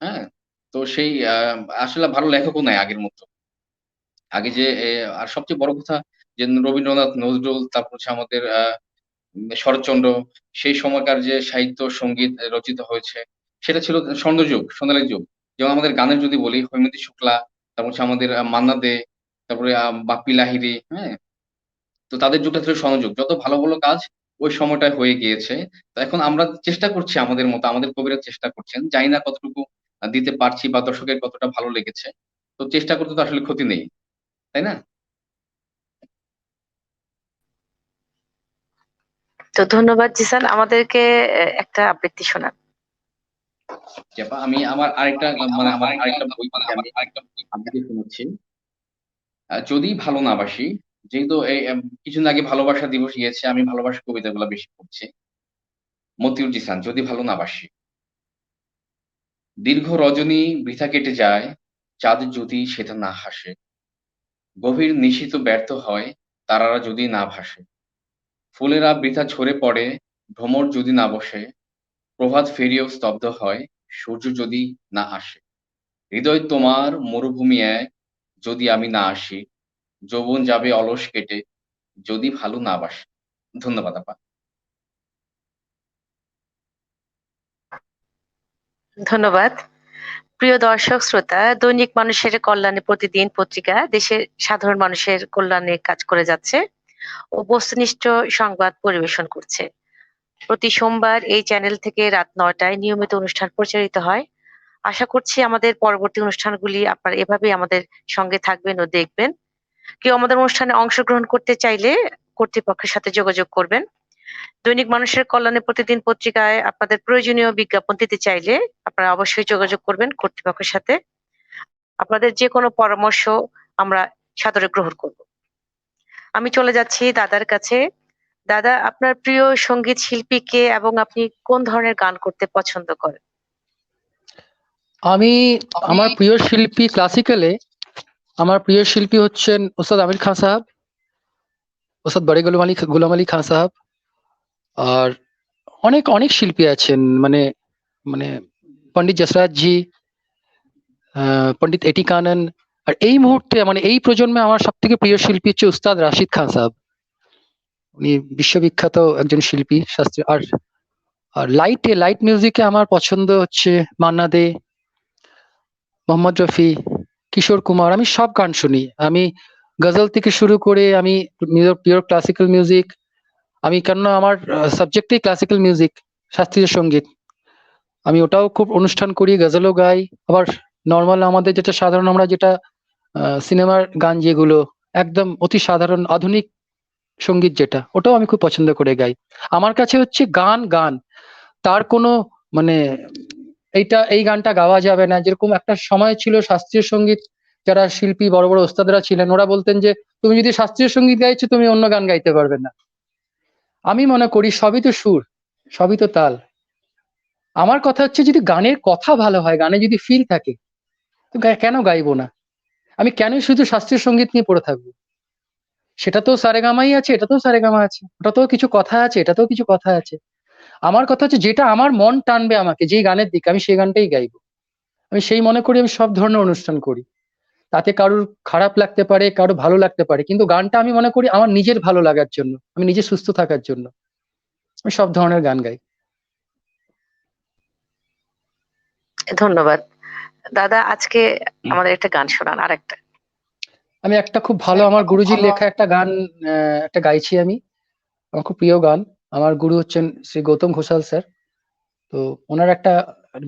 হ্যাঁ? তো সেই আসলে ভালো লেখকও নাই আগের মতো। আগে যে আর সবচেয়ে বড় কথা যে রবীন্দ্রনাথ, নজরুল, তারপর হচ্ছে আমাদের শরৎচন্দ্র, সেই সময়কার যে সাহিত্য সংগীত রচিত হয়েছে, সেটা ছিল স্বর্ণযুগ, সোনালী যুগ। যেমন আমাদের গানের যদি বলি হৈমন্তী শুক্লা, তারপর হচ্ছে আমাদের মান্না দে, তারপরে বাপ্পি লাহিড়ী, হ্যাঁ? তো তাদের যুগটা ছিল স্বর্ণযুগ। যত ভালো, ভালো কাজ ওই সময়টায় হয়ে গিয়েছে। তো এখন আমরা চেষ্টা করছি আমাদের মতো, আমাদের কবিরা চেষ্টা করছেন। জানি না কতটুকু দিতে পারছি বা দর্শকের কতটা ভালো লেগেছে। তো চেষ্টা করতে তো আসলে ক্ষতি নেই। তাই না? তো ধন্যবাদ জিসান, আমাদেরকে একটা আবৃত্তি শোনান। জি আপা, আমি আমার আরেকটা মানে আমার আরেকটা বই থেকে আমি আবৃত্তি শোনাচ্ছি। যদি ভালো না বাসি, যেহেতু এই কিছুদিন আগে ভালোবাসা দিবস গিয়েছে, আমি ভালোবাসার কবিতাগুলা বেশি পড়ছি। মতিউর জিসান, যদি ভালো না বাসি। দীর্ঘ রজনী বৃথা কেটে যায়, চাঁদ যদি সেটা না হাসে। গভীর নিশীথ ব্যর্থ হয়, তারারা যদি না ভাসে। ফুলেরা বৃথা ঝরে পড়ে, ভ্রমর যদি না বসে, প্রভাত ফেরিয়েও স্তব্ধ হয়, সূর্য যদি না আসে। হৃদয় তোমার মরুভূমি এক, যদি আমি না আসি, যৌবন যাবে অলস কেটে, যদি ভালো না বাসে। ধন্যবাদ আপা। ধন্যবাদ। প্রিয় দর্শক শ্রোতা, দৈনিক মানুষের কল্যাণে প্রতিদিন পত্রিকা দেশের সাধারণ মানুষের কল্যাণে কাজ করে যাচ্ছে ও বস্তুনিষ্ঠ সংবাদ পরিবেশন করছে। প্রতি সোমবার এই চ্যানেল থেকে রাত ৯টায় নিয়মিত অনুষ্ঠান প্রচারিত হয়। আশা করছি আমাদের পরবর্তী অনুষ্ঠানগুলি আপনারা এভাবেই আমাদের সঙ্গে থাকবেন ও দেখবেন। কেউ আমাদের অনুষ্ঠানে অংশগ্রহণ করতে চাইলে কর্তৃপক্ষের সাথে যোগাযোগ করবেন। দৈনিক মানুষের কল্যাণে প্রতিদিন পত্রিকায় আপনাদের প্রয়োজনীয় বিজ্ঞাপন দিতে চাইলে আপনারা অবশ্যই যোগাযোগ করবেন কর্তৃপক্ষের সাথে। আপনাদের যে কোনো পরামর্শ আমরা সাদরে গ্রহণ করব। আমি চলে যাচ্ছি দাদার কাছে। দাদা, আপনার প্রিয় সঙ্গীত শিল্পী কে এবং আপনি কোন ধরনের গান করতে পছন্দ করেন? আমি আমার প্রিয় শিল্পী ক্লাসিক্যালে আমার প্রিয় শিল্পী হচ্ছেন ওস্তাদ আমির খান সাহেব, ওস্তাদ বড়ে গোলাম আলী খান সাহেব। আর অনেক অনেক শিল্পী আছেন, মানে মানে পণ্ডিত যশরাজ জি, পণ্ডিত এটি কানন। আর এই মুহূর্তে মানে এই প্রজন্মে আমার সব থেকে প্রিয় শিল্পী হচ্ছে উস্তাদ রাশিদ খান সাহেব। উনি বিশ্ববিখ্যাত একজন শিল্পী শাস্ত্রীয়। আর আর লাইট মিউজিকে আমার পছন্দ হচ্ছে মান্না দে, মোহাম্মদ রফি, কিশোর কুমার। আমি সব গান শুনি। আমি গজল থেকে শুরু করে আমি পিওর ক্লাসিক্যাল মিউজিক। আমি কেননা আমার সাবজেক্টই ক্লাসিক্যাল মিউজিক, শাস্ত্রীয় সঙ্গীত। আমি ওটাও খুব অনুষ্ঠান করি, গজলও গাই। আবার নর্মাল আমাদের যেটা সাধারণ আমরা যেটা সিনেমার গান যেগুলো একদম অতি সাধারণ আধুনিক সঙ্গীত যেটা, ওটাও আমি খুব পছন্দ করে গাই। আমার কাছে হচ্ছে গান গান, তার কোনো মানে এই গানটা গাওয়া যাবে না। যেরকম একটা সময় ছিল শাস্ত্রীয় সঙ্গীত, যারা শিল্পী বড় বড় ওস্তাদরা ছিলেন ওরা বলতেন যে তুমি যদি শাস্ত্রীয় সঙ্গীত গাইছো তুমি অন্য গান গাইতে পারবে না। আমি মনে করি সবই তো সুর, সবই তো তাল। আমার কথা হচ্ছে যদি গানের কথা ভালো হয়, গানে যদি ফিল থাকে, তো কেন গাইবো না? আমি কেন শুধু শাস্ত্রীয় সঙ্গীত নিয়ে পড়ে থাকবো? সেটা তো সারেগামাই আছে, এটা তো সারেগামা আছে, ওটাতেও কিছু কথা আছে, এটাতেও কিছু কথা আছে। আমার কথা হচ্ছে যেটা আমার মন টানবে আমাকে যেই গানের দিকে, আমি সেই গানটাই গাইবো। আমি সেই মনে করি আমি সব ধরনের অনুষ্ঠান করি। তাতে কারুর খারাপ লাগতে পারে, কারোর ভালো লাগতে পারে, কিন্তু গানটা আমি মনে করি আমার নিজের ভালো লাগার জন্য, আমি নিজে সুস্থ থাকার জন্য আমি সব ধরনের গান গাই। ধন্যবাদ। দাদা, আজকে আমাদের একটা গান শোনান, আরেকটা। আমি একটা খুব ভালো আমার গুরুজির লেখা একটা গান একটা গাইছি আমি। আমার খুব প্রিয় গান। আমার গুরু হচ্ছেন শ্রী গৌতম ঘোষাল স্যার। তো ওনার একটা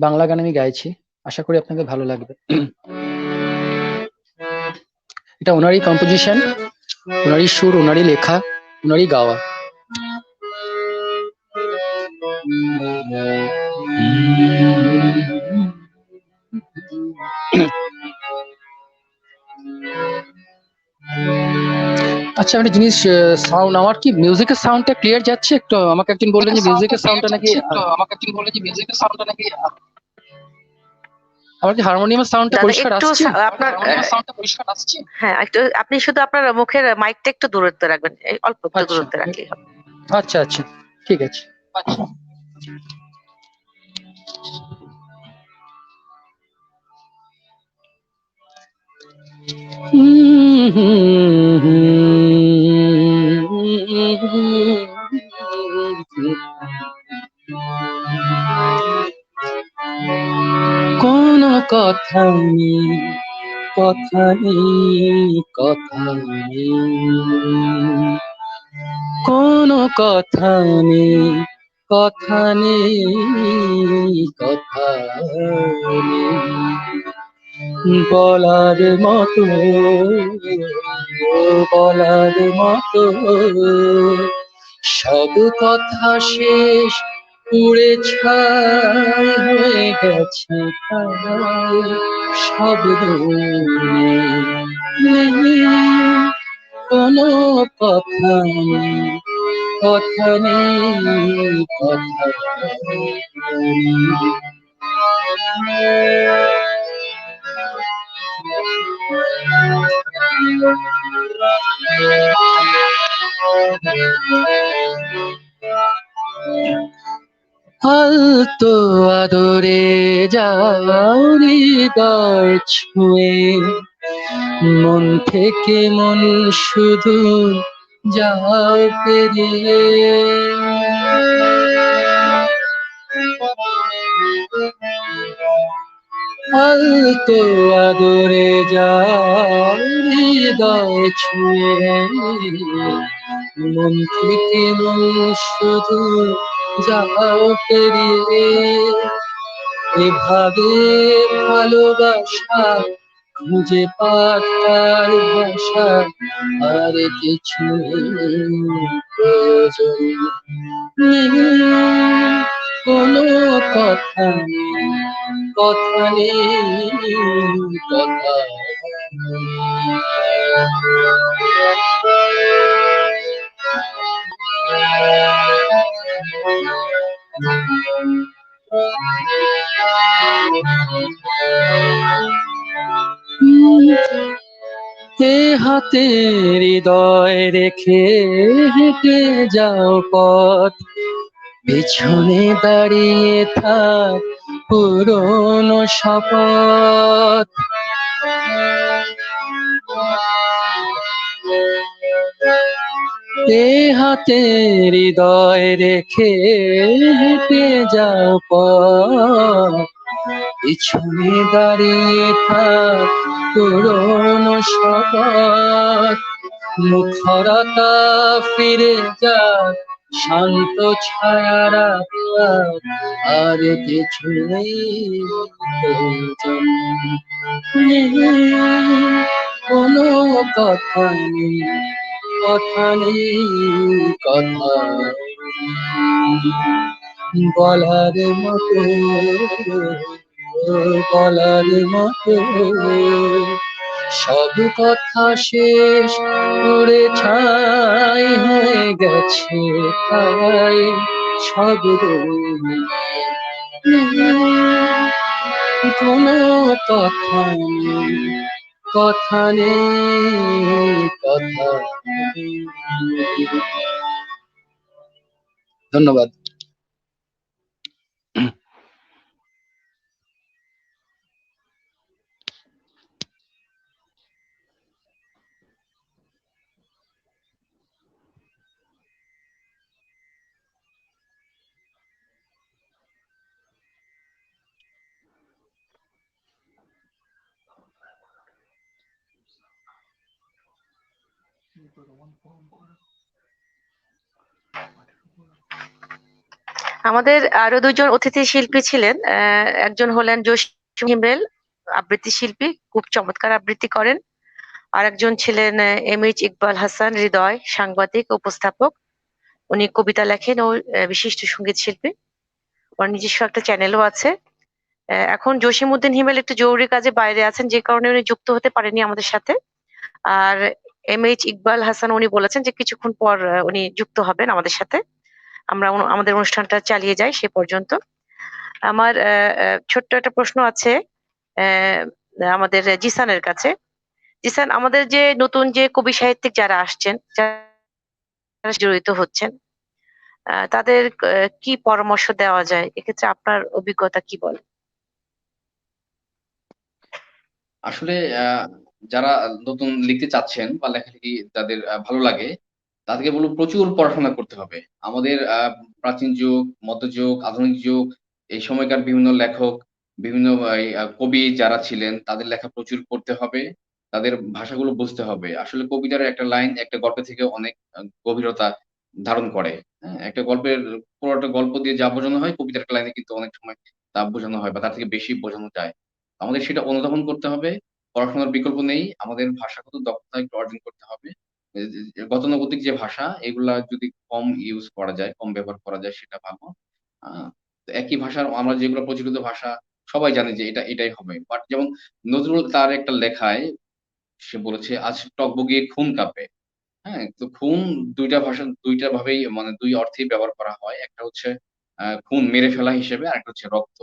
বাংলা গান আমি গাইছি, আশা করি আপনাদের ভালো লাগবে। এটা ওনারই কম্পোজিশন, ওনারই সুর, ওনারই লেখা, ওনারই গাওয়া। আচ্ছা, একটা জিনিস, সাউন্ড আমার কি মিউজিকের সাউন্ডটা ক্লিয়ার যাচ্ছে? একটু আমাকে একজন বললেন যে মিউজিকের সাউন্ডটা নাকি আমার কি হারমোনিয়ামের সাউন্ডটা দাদা পরিষ্কার একটু আসছে? আপনার হ্যাঁ, একটু আপনি শুধু আপনার মুখের মাইকটা একটু দূরত্বে রাখবেন, এই অল্প একটু আচ্ছা দূরত্বে রাখলেই হবে। আচ্ছা আচ্ছা, ঠিক আছে। কোন কথা নেই, কথা নেই, কথা নেই, কোন কথা নেই, কথা নেই, কথা নেই, বলার মতো, বলার মতো সব কথা শেষ, পুড়ে ছাই হয়ে গেছে তাই, শব্দ নেই, কোনো কথা নেই, কথা নেই, কথা নেই। আলতো আদরে যাও হৃদয় ছুঁয়ে, মন থেকে মন শুধু যাও পেরিয়ে। আলতো আদরে যাও হৃদয় ছুঁয়ে, মন থেকে মন শুধু যাও পেরিয়ে। এভাবে ভালোবাসা খুঁজে পাঠার ভাষা আর কিছু প্রয়োজন নেই, কোনো কথা নেই, কথা নেই, কথা এ হাতে হৃদয় রেখে হেঁটে যাও পথ, পিছনে দাঁড়িয়ে থাক পুরনো শপথ। এ হাতে হৃদয় রেখে হেঁটে যাও পথ, পিছনে দাঁড়িয়ে থাক পুরনো শপথ। মুখরতা ফিরে যাক, শান্ত ছায়ারা থাক, আর কিছু নেই প্রয়োজন নেই, কোনো কথা নেই, কথা নেই, কথা বলার মতো, বলার মতো। সব কথা শেষ করে ছাই হয়ে গেছে তাই, সব কোনো কথা নেই, কথা নেই, কথা নেই। ধন্যবাদ। আমাদের আরো দুজন অতিথি শিল্পী ছিলেন। একজন হলেন জসিম হিমেল, আবৃত্তি শিল্পী, খুব চমৎকার আবৃত্তি করেন। আর একজন ছিলেন এমএইচ ইকবাল হাসান হৃদয়, সাংবাদিক, উপস্থাপক। উনি কবিতা লেখেন ও বিশিষ্ট সঙ্গীত শিল্পী। ওর নিজস্ব একটা চ্যানেলও আছে। এখন জসিম উদ্দিন হিমেল একটু জরুরি কাজে বাইরে আছেন, যে কারণে উনি যুক্ত হতে পারেনি আমাদের সাথে। আর এমএইচ ইকবাল হাসান উনি বলেছেন যে কিছুক্ষণ পর উনি যুক্ত হবেন আমাদের সাথে। আমরা আমাদের অনুষ্ঠানটা চালিয়ে যাই সে পর্যন্ত। আমার ছোট্ট একটা প্রশ্ন আছে আহ, আমাদের জিসানের কাছে। জিসান, আমাদের যে নতুন যে কবি সাহিত্যিক যারা আসছেন, যারা জড়িত হচ্ছেন, তাদের কি পরামর্শ দেওয়া যায়? এক্ষেত্রে আপনার অভিজ্ঞতা কি বলে? আসলে যারা নতুন লিখতে চাচ্ছেন বা লেখালেখি যাদের ভালো লাগে, তাদেরকে বলবো প্রচুর পড়াশোনা করতে হবে। আমাদের প্রাচীন যুগ, মধ্যযুগ, আধুনিক যুগ, এই সময়কার বিভিন্ন লেখক, বিভিন্ন কবি যারা ছিলেন তাদের লেখা প্রচুর পড়তে হবে। তাদের ভাষাগুলো বুঝতে হবে। আসলে কবিতার একটা লাইন একটা গল্প থেকে অনেক গভীরতা ধারণ করে। হ্যাঁ? একটা গল্পের পুরোটা গল্প দিয়ে যা বোঝানো হয় কবিতার একটা লাইনে কিন্তু অনেক সময় তা বোঝানো হয় বা তার থেকে বেশি বোঝানো যায়। আমাদের সেটা অনুধাবন করতে হবে। পড়াশোনার বিকল্প নেই। আমাদের ভাষাগত দক্ষতা একটু অর্জন করতে হবে। গতানুগতিক যে ভাষা এগুলা যদি কম ইউজ করা যায়, কম ব্যবহার করা যায় সেটা ভালো। আ তো একই ভাষার আমরা যেগুলো প্রচলিত ভাষা সবাই জানে যে এটাই হবে। বাট যেমন নজরুল তার একটা লেখায় সে বলেছে, "আজ টগবগিয়ে খুন কাঁপে।" হ্যাঁ? তো খুন ২ টা ভাষা ২ টা ভাবেই মানে ২ অর্থেই ব্যবহার করা হয়। একটা হচ্ছে খুন মেরে ফেলা হিসেবে, আরেকটা হচ্ছে রক্ত।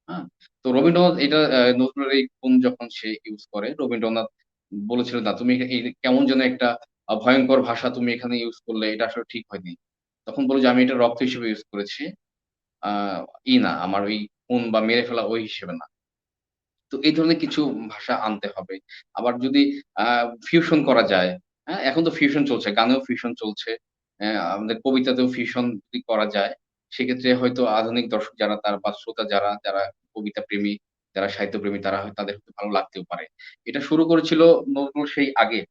হ্যাঁ? তো রবীন্দ্রনাথ এটা নজরুলের এই গুণ যখন সে ইউজ করে, রবীন্দ্রনাথ বলেছিলেন, "না তুমি এই কেমন যেন একটা ভয়ংকর ভাষা তুমি এখানে ইউজ করলে, এটা আসলে ঠিক হয়নি।" তখন বলবো যে আমি এটা রক্ত হিসেবে ইউজ করেছি, না আমার ওই খুন বা মেরে ফেলা ওই হিসেবে না। তো এই ধরনের কিছু ভাষা আনতে হবে। আবার যদি আ ফিউশন করা যায়, হ্যাঁ? এখন তো ফিউশন চলছে, গানেও ফিউশন চলছে। আমাদের কবিতাতেও ফিউশন যদি করা যায়, সেক্ষেত্রে হয়তো আধুনিক দর্শক যারা বা শ্রোতা যারা কবিতা প্রেমী, যারা সাহিত্যপ্রেমী তারা তাদের হয়তো ভালো লাগতেও পারে। এটা শুরু করেছিল নজরুল সেই আগে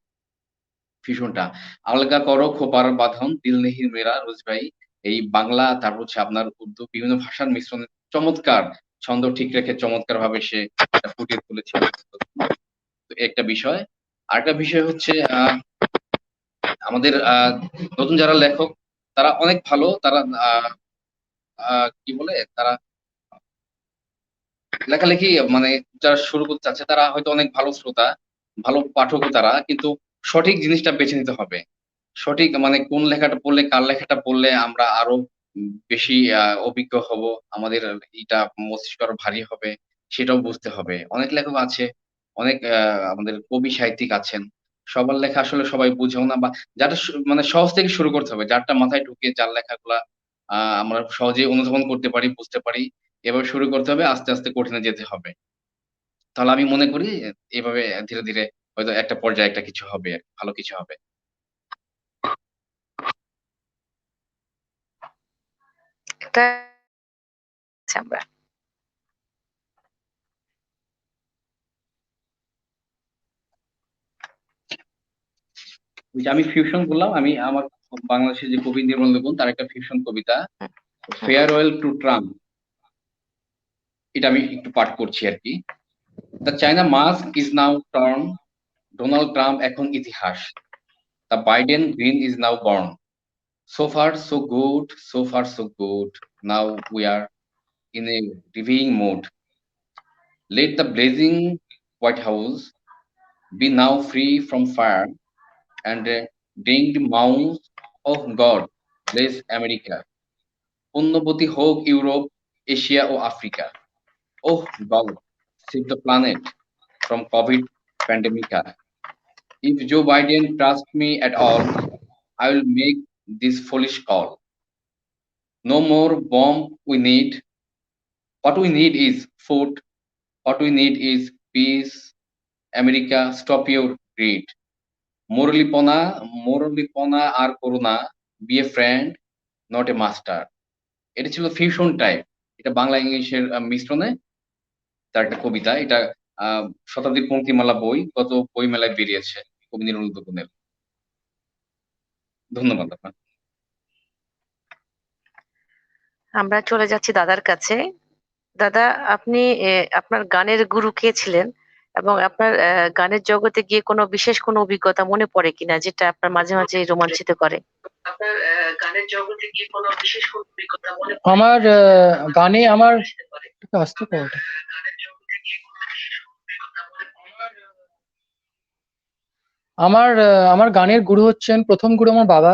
ফিউশনটা। আলগা করো খোপার বাঁধন দিল নেহি মেরা রোজ ভাই। এই বাংলা তারপর হচ্ছে আপনার উর্দু বিভিন্ন ভাষার মিশ্রণে চমৎকার ছন্দ ঠিক রেখে চমৎকারভাবে সে এটা ফুটিয়ে তুলেছিল। তো একটা বিষয়। আরেকটা বিষয় হচ্ছে আমাদের নতুন যারা লেখক তারা অনেক ভালো। তারা আ আ কি বলে? তারা লেখালেখি মানে যারা শুরু করতে চাচ্ছে তারা হয়তো অনেক ভালো শ্রোতা, ভালো পাঠকও তারা। কিন্তু সঠিক জিনিসটা বেছে নিতে হবে। সঠিক মানে কোন লেখাটা পড়লে, কার লেখাটা পড়লে আমরা আরো বেশি অভিজ্ঞ হব। আমাদের এটা মস্তিষ্ক আরো ভারী হবে, সেটাও বুঝতে হবে। অনেক লেখক আছে, অনেক আমাদের কবি সাহিত্যিক আছেন। সবার লেখা আসলে সবাই বুঝেও না বা যাটা মানে সহজ থেকে শুরু করতে হবে। যারটা মাথায় ঢুকিয়ে যার লেখাগুলা আমরা সহজেই অনুধাবন করতে পারি, বুঝতে পারি। এভাবে শুরু করতে হবে, আস্তে, আস্তে কঠিনে যেতে হবে। তাহলে আমি মনে করি এভাবে ধীরে, ধীরে হয়তো একটা পর্যায়ে একটা কিছু হবে, ভালো কিছু হবে। এটা আচ্ছা আমরা ওই যে আমি ফিউশন বললাম, আমি আমার বাংলাদেশের যে কবি নির্মল গুণ তার একটা ফিউশন কবিতা হুম, হুম। ফেয়ারওয়েল টু ট্রাম্প, এটা আমি একটু পাঠ করছি আরকি। The China mask is now torn, Donald Trump এখন ইতিহাস। The Biden green is now born. So far so good, so far so good. Now we are in a reviewing mode. Let the blazing White House be now free from fire and dinged mounds of God bless America. পুণ্যবতী হোক Europe, Asia O Africa. Oh God, save the planet from COVID pandemic. If Joe Biden trusts me at all, I will make this foolish call. No more bomb we need. What we need is food. What we need is peace. America, stop your greed. মুরলীপনা মুরলীপনা আর করুণা, be a friend not a master. এটা ছিল fusion type. এটা বাংলা ইংলিশের মিশ্রণে তার একটা কবিতা। এটা শতাব্দীর পংক্তিমালা বই গত বইমেলায় বেরিয়েছে কবি নির্মল গুণের। ধন্যবাদ আপনার। আমরা চলে যাচ্ছি দাদার কাছে। দাদা, আপনি আপনার গানের গুরু কে ছিলেন এবং আপনার গানের জগতে গিয়ে কোনো বিশেষ কোনো অভিজ্ঞতা মনে পড়ে কিনা যেটা আপনার মাঝে মাঝে রোমাঞ্চিত করে? আপনার গানের জগতে গিয়ে কোনো বিশেষ কোনো অভিজ্ঞতা মনে পড়ে আমার কিনা যেটা আপনার মাঝে গানে মাঝে আমার রোমাঞ্চিত করে? একটু আসতে পারো ওটা। গানের জগতে গিয়ে কোনো বিশেষ কোনো অভিজ্ঞতা মনে পড়ে? আমার গানের গুরু হচ্ছেন, প্রথম গুরু আমার বাবা,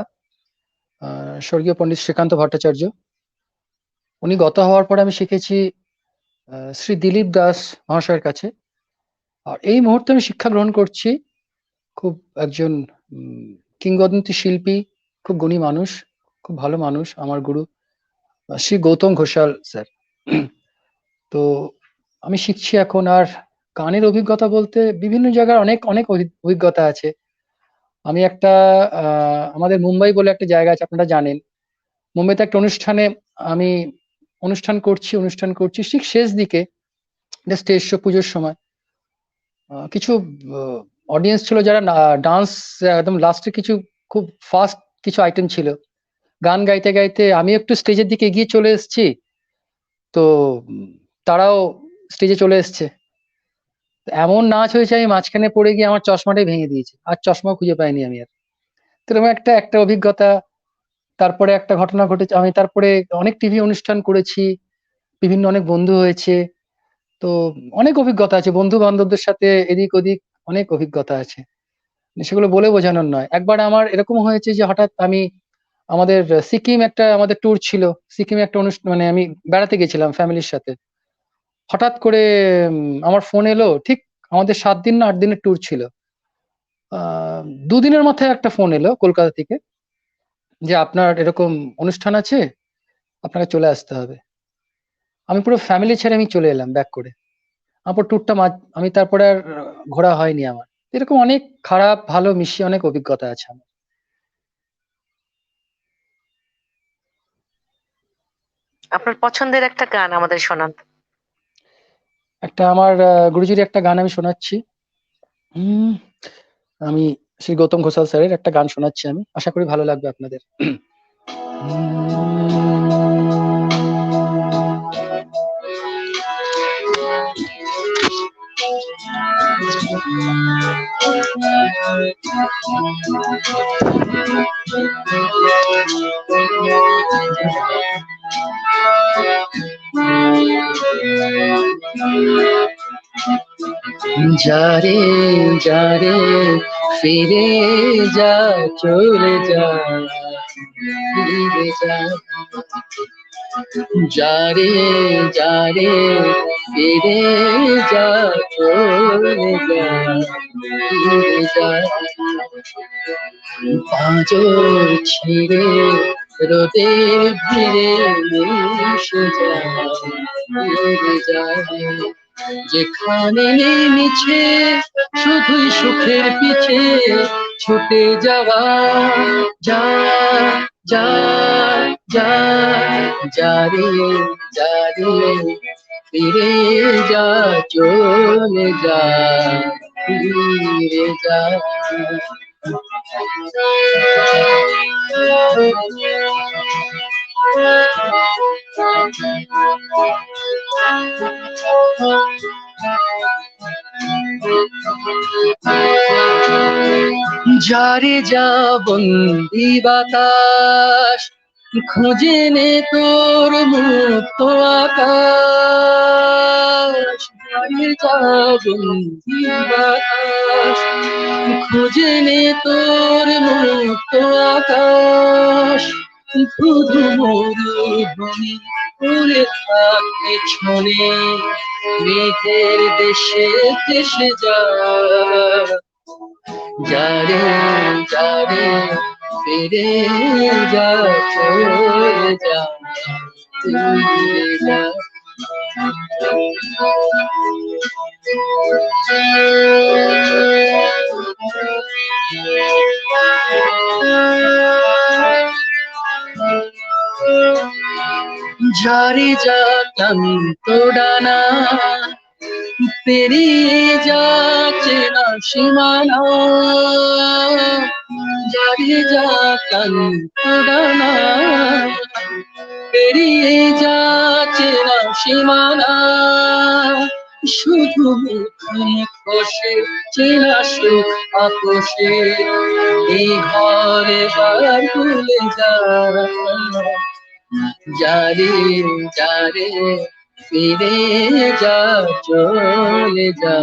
স্বর্গীয় পণ্ডিত শ্রীকান্ত ভট্টাচার্য। উনি গত হওয়ার পরে আমি শিখেছি শ্রী দিলীপ দাস মহাশয়ের কাছে। আর এই মুহূর্তে আমি শিক্ষা গ্রহণ করছি খুব একজন কিংবদন্তি শিল্পী, খুব গুণী মানুষ, খুব ভালো মানুষ, আমার গুরু শ্রী গৌতম ঘোষাল স্যার। তো আমি শিখছি এখন। আর গানের অভিজ্ঞতা বলতে বিভিন্ন জায়গার অনেক অনেক অভিজ্ঞতা আছে। আমি একটা আমাদের মুম্বাই বলে একটা জায়গা আছে, আপনারা জানেন। মুম্বাইতে একটা অনুষ্ঠানে আমি অনুষ্ঠান করছি ঠিক শেষ দিকে, স্টেজ শো পুজোর সময় কিছু অডিয়েন্স ছিল যারা ডান্স, একদম লাস্টে কিছু খুব ফাস্ট কিছু আইটেম ছিল, গান গাইতে গাইতে আমি একটু স্টেজের দিকে এগিয়ে চলে এসেছি। তো তারাও স্টেজে চলে এসছে। এমন নাচ হয়েছে আমি মাঝখানে পড়ে গিয়ে আমার চশমাটাই ভেঙে দিয়েছে, আর চশমা খুঁজে পাইনি আমি আর। তো এরকম একটা একটা অভিজ্ঞতা। তারপরে একটা ঘটনা ঘটেছে, আমি তারপরে অনেক টিভি অনুষ্ঠান করেছি, বিভিন্ন অনেক বন্ধু হয়েছে। তো অনেক অভিজ্ঞতা আছে, বন্ধু বান্ধবদের সাথে এদিক ওদিক অনেক অভিজ্ঞতা আছে, সেগুলো বলে বোঝানোর নয়। একবার আমার এরকম হয়েছে যে হঠাৎ আমি আমাদের সিকিম একটা আমাদের ট্যুর ছিল, সিকিমে একটা অনুষ্ঠান, মানে আমি বেড়াতে গেছিলাম ফ্যামিলির সাথে। হঠাৎ করে আমার ফোন এলো, ঠিক আমাদের 7 দিন না 8 দিনের ট্যুর ছিল। 2 দিনের মাথায় একটা ফোন এলো কলকাতা থেকে, যে আপনার এরকম অনুষ্ঠান আছে, আপনাকে চলে আসতে হবে। আমি পুরো ফ্যামিলি ছেড়ে আমি চলে এলাম ব্যাক করে। আমার ট্যুরটা আমি তারপরে আর ঘোরা হয়নি আমার। এরকম অনেক খারাপ ভালো মিশিয়ে অনেক অভিজ্ঞতা আছে আমার। আপনার পছন্দের একটা গান আমাদের শোনান। একটা আমার গুরুজির একটা গান আমি শোনাচ্ছি। হুম, আমি শ্রী গৌতম ঘোষাল স্যারের একটা গান শোনাচ্ছি, আমি আশা করি ভালো লাগবে আপনাদের। যারে যারে ফিরে যা, চলে যা, ফিরে যা, যারে যারে ফিরে যা, চলে যা, ফিরে যা, পাঁজর ছিঁড়ে রোদের ভিড়ে মিশে যা, ফিরে যা, যেখানে নেমেছে শুধুই সুখের পিছে ছুটে যাওয়া, যা যা যা, যারে যারে ফিরে যা, চলে যা, ফিরে যা। যারে যা বন্দি বাতাস, খুঁজে নে তোর মুক্ত আকাশ, যারে যা বন্দি বাতাস, খুঁজে নে তোর মুক্ত আকাশ, শুধু মরুভূমি পড়ে থাক পেছনে, মেঘের দেশে দেশে যা, যারে যারে ফিরে যা, চলে যা, ফিরে যা। যারে যা ক্লান্ত ডানা, পেরিয়ে যা চেনা সীমানা, যারে যা ক্লান্ত ডানা, পেরিয়ে যা চেনা সীমানা, শুধু মুখোশে চেনা সুখ আপোষে, এই ঘরে বার ভুলে যা, যারে যারে ফিরে যা, চলে যা,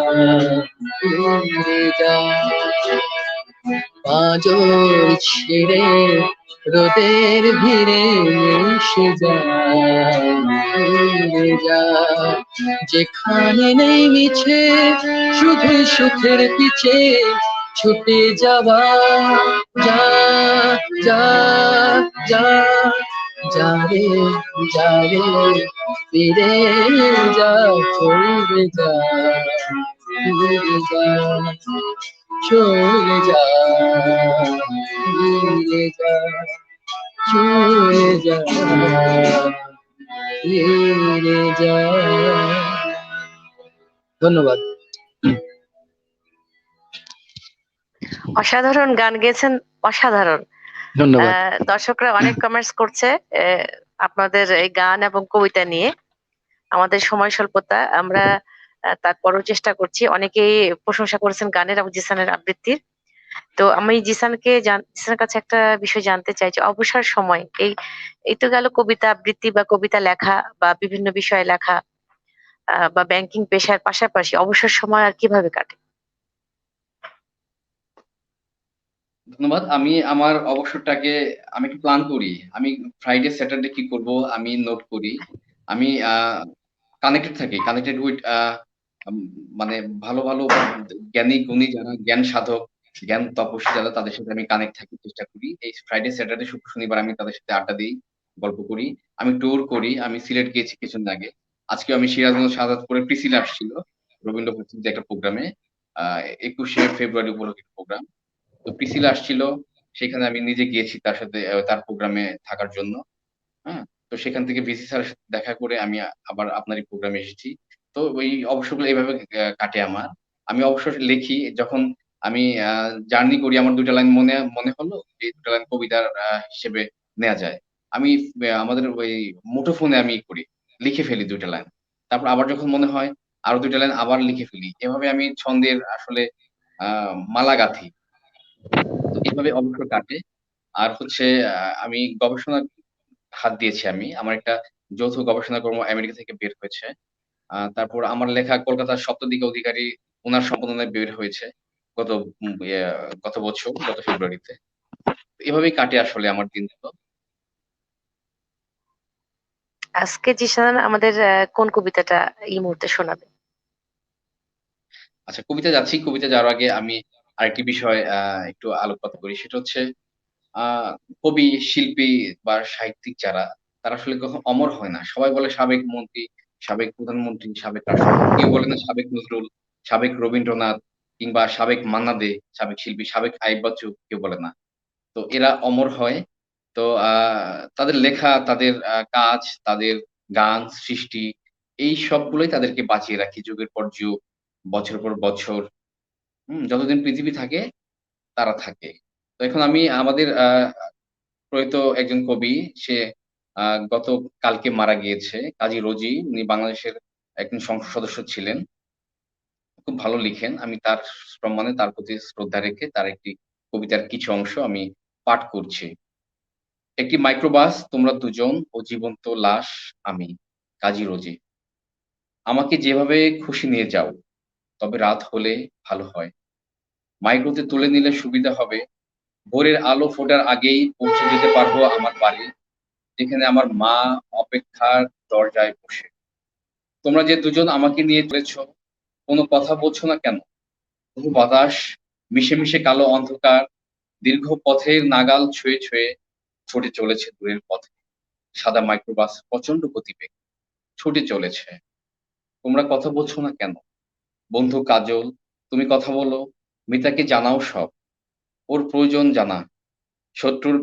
ফিরে যা, পাঁজর ছিঁড়ে রোদের ভিড়ে মিশে যা, ফিরে যা, যেখানে নেই মিছে শুধু সুখের পিছে ছুটে যাওয়া, যা যা যা, যারে যারে ফিরে যা, চলে যা, ফিরে যা, চলে যা, ফিরে যা, চলে যা, ফিরে যা। ধন্যবাদ। অসাধারণ গান গেয়েছেন, অসাধারণ। ধন্যবাদ। দর্শকরা অনেক কমেন্টস করছে আপনাদের এই গান এবং কবিতা নিয়ে। আমাদের সময় স্বল্পতা, আমরা তারপরও চেষ্টা করছি। অনেকেই প্রশংসা করেছেন গানের এবং জিসানের আবৃত্তির। তো আমি জিসানের কাছে একটা বিষয় জানতে চাই যে অবসর সময় এই তো গেল কবিতা আবৃত্তি বা কবিতা লেখা বা বিভিন্ন বিষয়ে লেখা, বা ব্যাংকিং পেশার পাশাপাশি অবসর সময় আর কিভাবে কাটে? ধন্যবাদ। আমি আমার অবসরটাকে আমি একটু প্ল্যান করি। আমি ফ্রাইডে স্যাটারডে কি করব আমি নোট করি। আমি কানেক্টেড থাকি, কানেক্টেড উইথ মানে ভালো ভালো জ্ঞানী গুণী যারা জ্ঞান সাধক জ্ঞান তপস্বী যারা তাদের সাথে আমি কানেক্ট থাকার চেষ্টা করি। এই ফ্রাইডে, স্যাটারডে, শুক্র, শনিবার আমি তাদের সাথে আড্ডা দিই, গল্প করি। আমি ট্যুর করি। আমি সিলেট গিয়েছি কিছুদিন আগে। আজকেও আমি সিরাজগঞ্জ, শাহজাদপুরে প্রিসিলা আসছিল রবীন্দ্র ভার্সিটিতে একটা প্রোগ্রামে। ২১শে ফেব্রুয়ারি উপলক্ষে প্রোগ্রাম। তো প্রিসিলা আসছিল। সেখানে আমি নিজে গিয়েছি তার সাথে তার প্রোগ্রামে থাকার জন্য। হ্যাঁ? তো সেখান থেকে ভিসি স্যারের সাথে দেখা করে আমি আবার আপনার এই প্রোগ্রামে এসেছি। তো ওই অবসরগুলো এভাবে কাটে আমার। আমি অবসর লিখি যখন আমি জার্নি করি, আমার ২ টা লাইন মনে মনে হলো যে ২ টা লাইন কবিতার হিসেবে নেয়া যায়। আমি আমাদের ওই মুঠোফোনে আমি করি। লিখে ফেলি ২ টা লাইন। তারপর আবার যখন মনে হয় আরো ২ টা লাইন আবার লিখে ফেলি। এভাবে আমি ছন্দের আসলে আ মালা গাঁথি। তো এভাবে অবসর কাটে। আর হচ্ছে আমি গবেষণা হাত দিয়েছি আমি। আমার একটা যৌথ গবেষণা কর্ম আমেরিকা থেকে বের হয়েছে। তারপর আমার লেখা কলকাতার সপ্তদিকে অধিকারী উনার সম্পাদনায় বের হয়েছে গত গত বছর, গত ফেব্রুয়ারিতে। এভাবেই কাটে আসলে আমার দিনগুলো। আজকে জিসান আমাদের কোন কবিতাটা এই মুহূর্তে শোনাবে? আচ্ছা, কবিতা যাচ্ছি। কবিতা যাওয়ার আগে আমি আরেকটি বিষয় একটু আলোকপাত করি। সেটা হচ্ছে আ কবি, শিল্পী বা সাহিত্যিক যারা, তারা আসলে কখনো অমর হয় না। সবাই বলে সাবেক মন্ত্রী, সাবেক প্রধানমন্ত্রী, সাবেক রাষ্ট্রপতি। কেউ বলে না সাবেক নজরুল, সাবেক রবীন্দ্রনাথ কিংবা সাবেক মান্না দে, সাবেক শিল্পী, সাবেক আইয়ুব বাচ্চু, কেউ বলে না। তো এরা অমর হয়। তো তাদের লেখা, তাদের কাজ, তাদের গান, সৃষ্টি এই সবগুলোই তাদেরকে বাঁচিয়ে রাখে যুগের পর যুগ, বছরের পর বছর। যতদিন পৃথিবী থাকে তারা থাকে। তো এখন আমি আমাদের প্রয়াত একজন কবি, সে আ গতকালকে মারা গিয়েছে। কাজী রোজী, উনি বাংলাদেশের একজন সংসদ সদস্য ছিলেন। খুব ভালো লিখেন। আমি তার সম্মানে তার প্রতি শ্রদ্ধা রেখে তার একটি কবিতার কিছু অংশ আমি পাঠ করছি। একটি মাইক্রোবাস, তোমরা দুজন ও জীবন্ত লাশ আমি, কাজী রোজী। আমাকে যেভাবে খুশি নিয়ে যাও, তবে রাত হলে ভালো হয়। মাইক্রোতে তুলে নিলে সুবিধা হবে। ভোরের আলো ফোটার আগেই পৌঁছে যেতে পারবো আমার বাড়ি, যেখানে আমার মা অপেক্ষার দরজায় বসে। তোমরা যে দুজন আমাকে নিয়ে চলেছ, কোনো কথা বলছো না কেন? তবু বাতাস, মিশে মিশে কালো অন্ধকার, দীর্ঘ পথের নাগাল ছুঁয়ে ছুঁয়ে ছুটে চলেছে দূরের পথে। সাদা মাইক্রোবাস প্রচন্ড গতিবেগে ছুটে চলেছে। তোমরা কথা বলছো না কেন? বন্ধু কাজল, তুমি কথা বলো। মিতাকে জানাও সব। ওর প্রয়োজন জানা। শত্রুর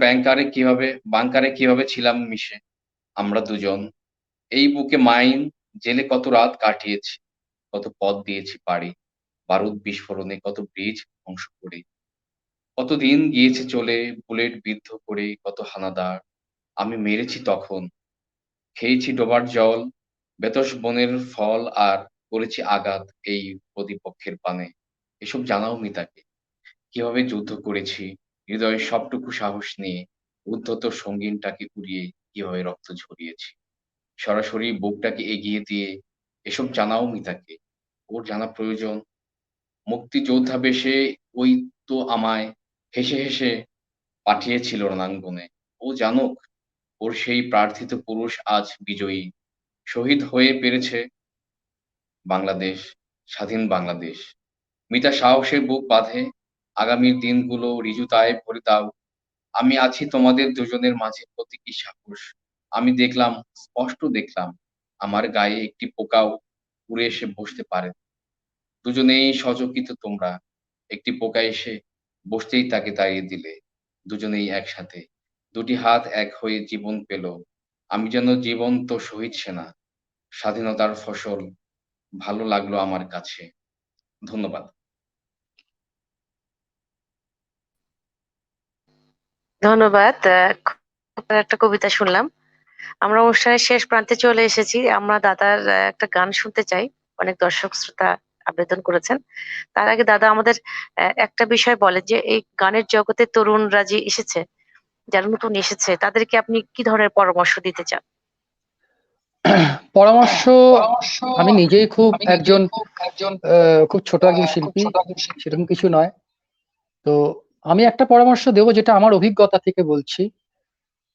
বাংকারে কিভাবে ছিলাম মিশে আমরা দুজন। এই বুকে মাইন, জেলে কত রাত কাটিয়েছি, কত পথ দিয়েছি পাড়ি। বারুদ বিস্ফোরণে কত ব্রিজ ধ্বংস করে। কতদিন গিয়েছে চলে বুলেট বিদ্ধ করে কত হানাদার। আমি মেরেছি তখন, খেয়েছি ডোবার জল, বেতস বনের ফল আর করেছি আঘাত এই প্রতিপক্ষের পানে। এসব জানাও মিতাকে। কিভাবে যুদ্ধ করেছি হৃদয়ের সবটুকু সাহস নিয়ে, উদ্ধত সঙ্গীনটাকে উড়িয়ে কিভাবে রক্ত ঝরিয়েছি। সরাসরি বুকটাকে এগিয়ে দিয়ে এসব জানাও মিতাকে। ওর জানা প্রয়োজন। মুক্তিযোদ্ধা বেশে ওই তো আমায় হেসে হেসে পাঠিয়েছিল রণাঙ্গনে। ও জানুক, ওর সেই প্রার্থিত পুরুষ আজ বিজয়ী। শহীদ হয়ে পেরেছে বাংলাদেশ, স্বাধীন বাংলাদেশ। মিতা সাহসে বুক বাঁধে। আগামীর দিনগুলো ঋজুতায় ভরে দাও। আমি আছি তোমাদের দুজনের মাঝে প্রতীকী সাহস। আমি দেখলাম, স্পষ্ট দেখলাম, আমার গায়ে একটি পোকাও উড়ে এসে বসতে পারে। দুজনেই সচকিত তোমরা। একটি পোকা এসে বসতেই তাকে তাড়িয়ে দিলে। দুজনেই একসাথে। দুটি হাত এক হয়ে জীবন পেল। আমি যেন জীবন্ত শহীদ সেনা। স্বাধীনতার ফসল। ভালো লাগলো আমার কাছে। ধন্যবাদ। ধন্যবাদ। খুব একটা কবিতা শুনলাম। আমরা অনুষ্ঠানের শেষ প্রান্তে চলে এসেছি। আমরা দাদার একটা গান শুনতে চাই। অনেক দর্শক শ্রোতা আবেদন করেছেন। তার আগে দাদা আমাদের একটা বিষয় বলেন যে এই গানের জগতে তরুণরা যে এসেছে, যারা নতুন এসেছে, তাদেরকে আপনি কি ধরনের পরামর্শ দিতে চান? পরামর্শ, আমি নিজেই খুব একজন খুব ছোট একজন শিল্পী, সেরকম কিছু নয়। তো আমি একটা পরামর্শ দেবো, যেটা আমার অভিজ্ঞতা থেকে বলছি।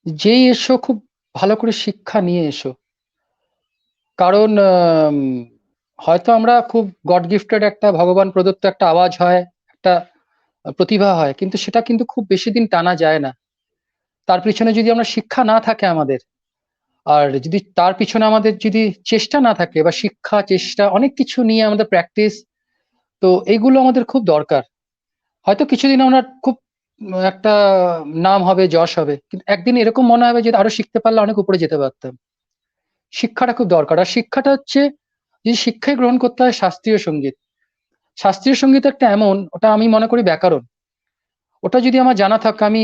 যেই এসো, খুব ভালো করে শিক্ষা নিয়ে এসো। কারণ হয়তো আমরা খুব গড গিফটেড, একটা ভগবান প্রদত্ত একটা আওয়াজ হয়, একটা প্রতিভা হয়, কিন্তু সেটা কিন্তু খুব বেশি দিন টানা যায় না। তার পিছনে যদি আমরা শিক্ষা না থাকে আমাদের, আর যদি তার পিছনে আমাদের যদি চেষ্টা না থাকে, বা শিক্ষা চেষ্টা অনেক কিছু নিয়ে আমাদের প্র্যাকটিস, তো এইগুলো আমাদের খুব দরকার। হয়তো কিছুদিন আমরা খুব একটা নাম হবে, যশ হবে, কিন্তু একদিন এরকম মনে হবে যে আরো শিখতে পারলে অনেক উপরে যেতে পারতাম। শিক্ষাটা খুব দরকার। আর শিক্ষাটা হচ্ছে, যদি শিক্ষায় গ্রহণ করতে হয় শাস্ত্রীয় সঙ্গীত। শাস্ত্রীয় সঙ্গীত একটা এমন, ওটা আমি মনে করি ব্যাকরণ। ওটা যদি আমার জানা থাকে, আমি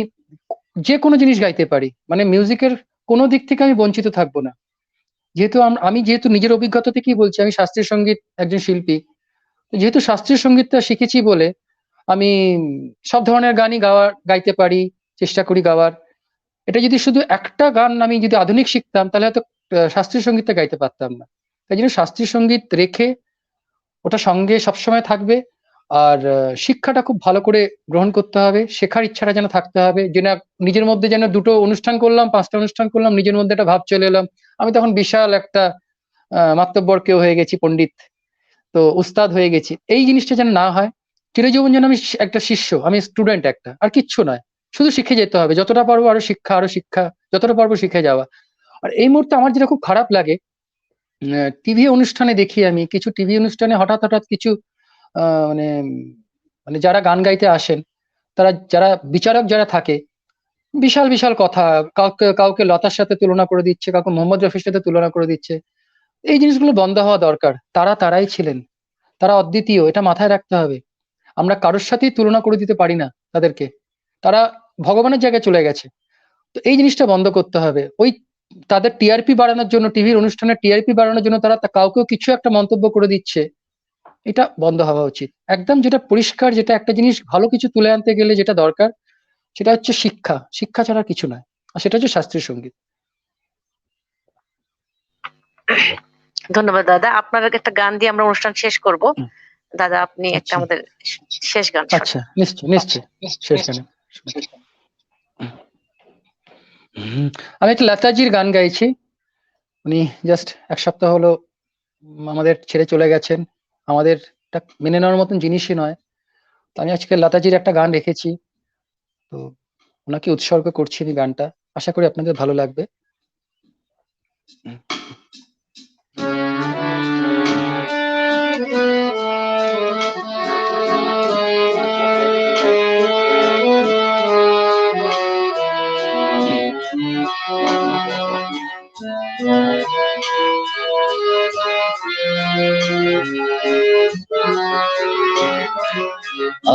যে কোনো জিনিস গাইতে পারি, মানে মিউজিকের কোনো দিক থেকে আমি বঞ্চিত থাকবো না। যেহেতু আমি যেহেতু নিজের অভিজ্ঞতা থেকেই বলছি, আমি শাস্ত্রীয় সঙ্গীত একজন শিল্পী। যেহেতু শাস্ত্রীয় সঙ্গীতটা শিখেছি বলে আমি সব ধরনের গানই গাইতে পারি, চেষ্টা করি গাওয়ার। এটা যদি শুধু একটা গান আমি যদি আধুনিক শিখতাম, তাহলে হয়তো শাস্ত্রীয় সঙ্গীতটা গাইতে পারতাম না। তাই জন্য শাস্ত্রীয় সঙ্গীত রেখে ওটা সঙ্গে সবসময় থাকবে। আর শিক্ষাটা খুব ভালো করে গ্রহণ করতে হবে, শেখার ইচ্ছাটা যেন থাকতে হবে, যেন নিজের মধ্যে যেন 2টো অনুষ্ঠান করলাম, 5টা অনুষ্ঠান করলাম, নিজের মধ্যে একটা ভাব চলে এলাম আমি তখন বিশাল একটা মাতব্বর কেউ হয়ে গেছি, পণ্ডিত, তো উস্তাদ হয়ে গেছি। এই জিনিসটা যেন না হয়। চিরজীবন যেন আমি একটা শিষ্য, আমি স্টুডেন্ট একটা, আর কিচ্ছু নয়। শুধু শিখে যেতে হবে, যতটা পারবো আরো শিক্ষা, আরো শিক্ষা, যতটা পারবো শিখে যাওয়া। আর এই মুহূর্তে আমার যেটা খুব খারাপ লাগে, টিভি অনুষ্ঠানে দেখি, আমি কিছু টিভি অনুষ্ঠানে হঠাৎ হঠাৎ কিছু মানে মানে যারা গান গাইতে আসেন, তারা যারা বিচারক যারা থাকে, বিশাল বিশাল কথা, কাউকে কাউকে লতার সাথে তুলনা করে দিচ্ছে, কাউকে মোহাম্মদ রফির সাথে তুলনা করে দিচ্ছে। এই জিনিসগুলো বন্ধ হওয়া দরকার। তারা তারাই ছিলেন, তারা অদ্বিতীয়, এটা মাথায় রাখতে হবে। আমরা কারোর সাথেই তুলনা করে দিতে পারি না তাদেরকে। তারা ভগবানের জায়গায় চলে গেছে। তো এই জিনিসটা বন্ধ করতে হবে। ওই তাদের টিআরপি বাড়ানোর জন্য, টিভির অনুষ্ঠানে টিআরপি বাড়ানোর জন্য তারা কাউকেও কিছু একটা মন্তব্য করে দিচ্ছে। এটা বন্ধ হওয়া উচিত। একদম যেটা পরিষ্কার, যেটা একটা জিনিস ভালো কিছু তুলে আনতে গেলে যেটা দরকার, সেটা হচ্ছে শিক্ষা। শিক্ষা ছাড়া কিছু নয়। আর সেটা হচ্ছে শাস্ত্রীয় সঙ্গীত। ধন্যবাদ দাদা। আপনার একটা গান দিয়ে আমরা অনুষ্ঠান শেষ করব। হুম, দাদা আপনি একটা আচ্ছা আমাদের শেষ গান শোনান। আচ্ছা, নিশ্চয় নিশ্চয়। শেষ গানে আমি একটা লতাজির গান গাইছি। উনি জাস্ট 1 সপ্তাহ হলো আমাদের ছেড়ে চলে গেছেন। আমাদের এটা মেনে নেওয়ার মতন জিনিসই নয়। তো আমি আজকে লতাজির একটা গান রেখেছি, তো ওনাকে উৎসর্গ করছি আমি গানটা। আশা করি আপনাদের ভালো লাগবে।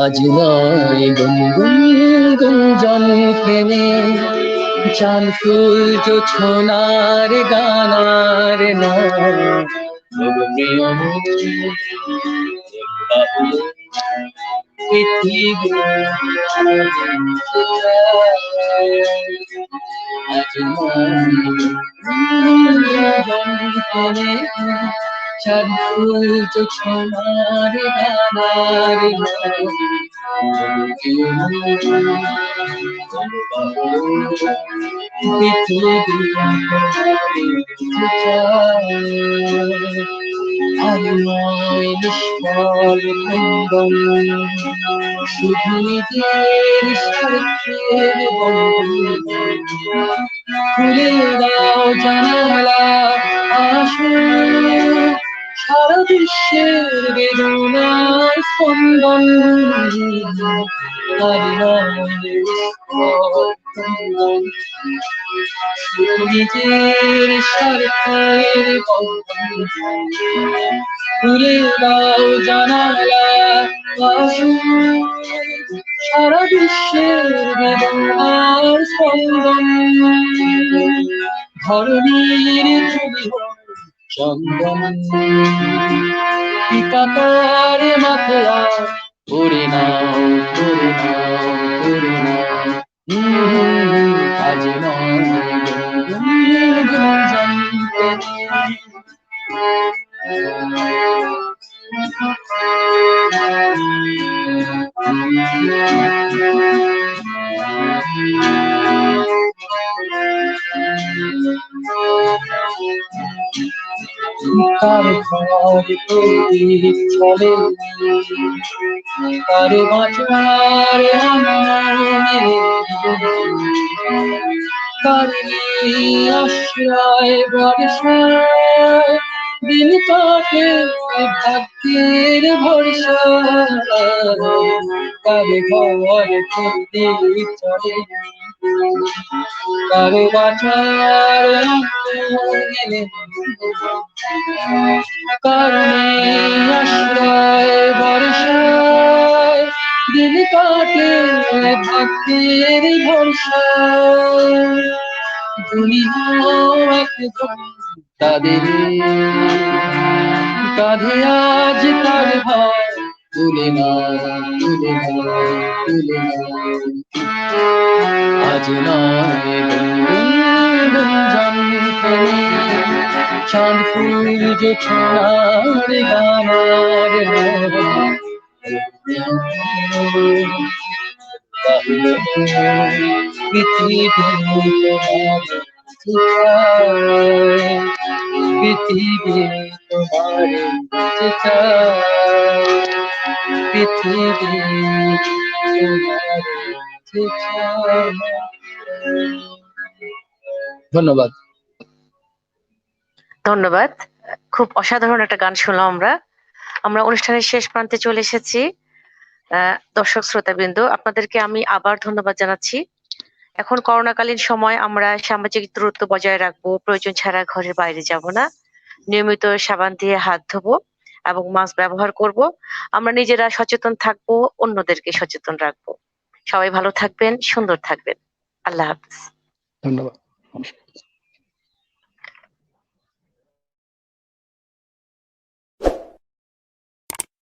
আজ নয় গুনগুন গুঞ্জন থেমে, চাঁদ ফুল জোছনার গানার নয়, তবু প্রিয়ময়ী পৃথিবী আজ নয় গুঞ্জন থেমে, চাঁদ ফুল জোছনার গানার নয়, নিষ্ফল খন্দন শুধু নিজের স্বার্থের বন্ধন, খুলে দাও জানালা, আসুন সারা বিশ্বের বেদনার স্পন্দন, নিজের স্বার্থের বন্ধন, খুলে দাও জানালা, আসুন সারা বিশ্বের বেদনার স্পন্দন, ধরণীর চন্দন পিতাতার মাথা করে নাও, করে নাও, করে নাও, আজ নয় গুঞ্জন থেমে। কার ঘরে প্রদীপ চলে, কার বাঁচার কার আশ্রয় ভরসায় দিন কাটে ভাগ্যের ভরসা, কার ঘরে প্রদীপ চলে, কার বাঁচার কারণে আশ্রয় ভরসায় দিন কাটে ভক্তের ভরসায়, দুনিয়া তাদের কাঁধে আজ তার ভার তুলে না, তুলে না, তুলে না। আজ নয় গুঞ্জন প্রেমে চাঁদ সূর্য ছোঁয়ার গামার পৃথিবী তোমার চিতায়, পৃথিবী তোমার চিতায়, পৃথিবী তোমার চিতায়। ধন্যবাদ। ধন্যবাদ। খুব অসাধারণ একটা গান শুনলাম আমরা। আমরা অনুষ্ঠানের শেষ প্রান্তে চলে এসেছি। দর্শক শ্রোতাবৃন্দ, আপনাদেরকে আমি আবার ধন্যবাদ জানাচ্ছি। এখন করোনাকালীন সময় আমরা সামাজিক দূরত্ব বজায় রাখবো, প্রয়োজন ছাড়া ঘরের বাইরে যাব না, নিয়মিত সাবান দিয়ে হাত ধোবো এবং মাস্ক ব্যবহার করব। আমরা নিজেরা সচেতন থাকবো, অন্যদেরকে সচেতন রাখবো। সবাই ভালো থাকবেন, সুন্দর থাকবেন। আল্লাহ হাফেজ। ধন্যবাদ।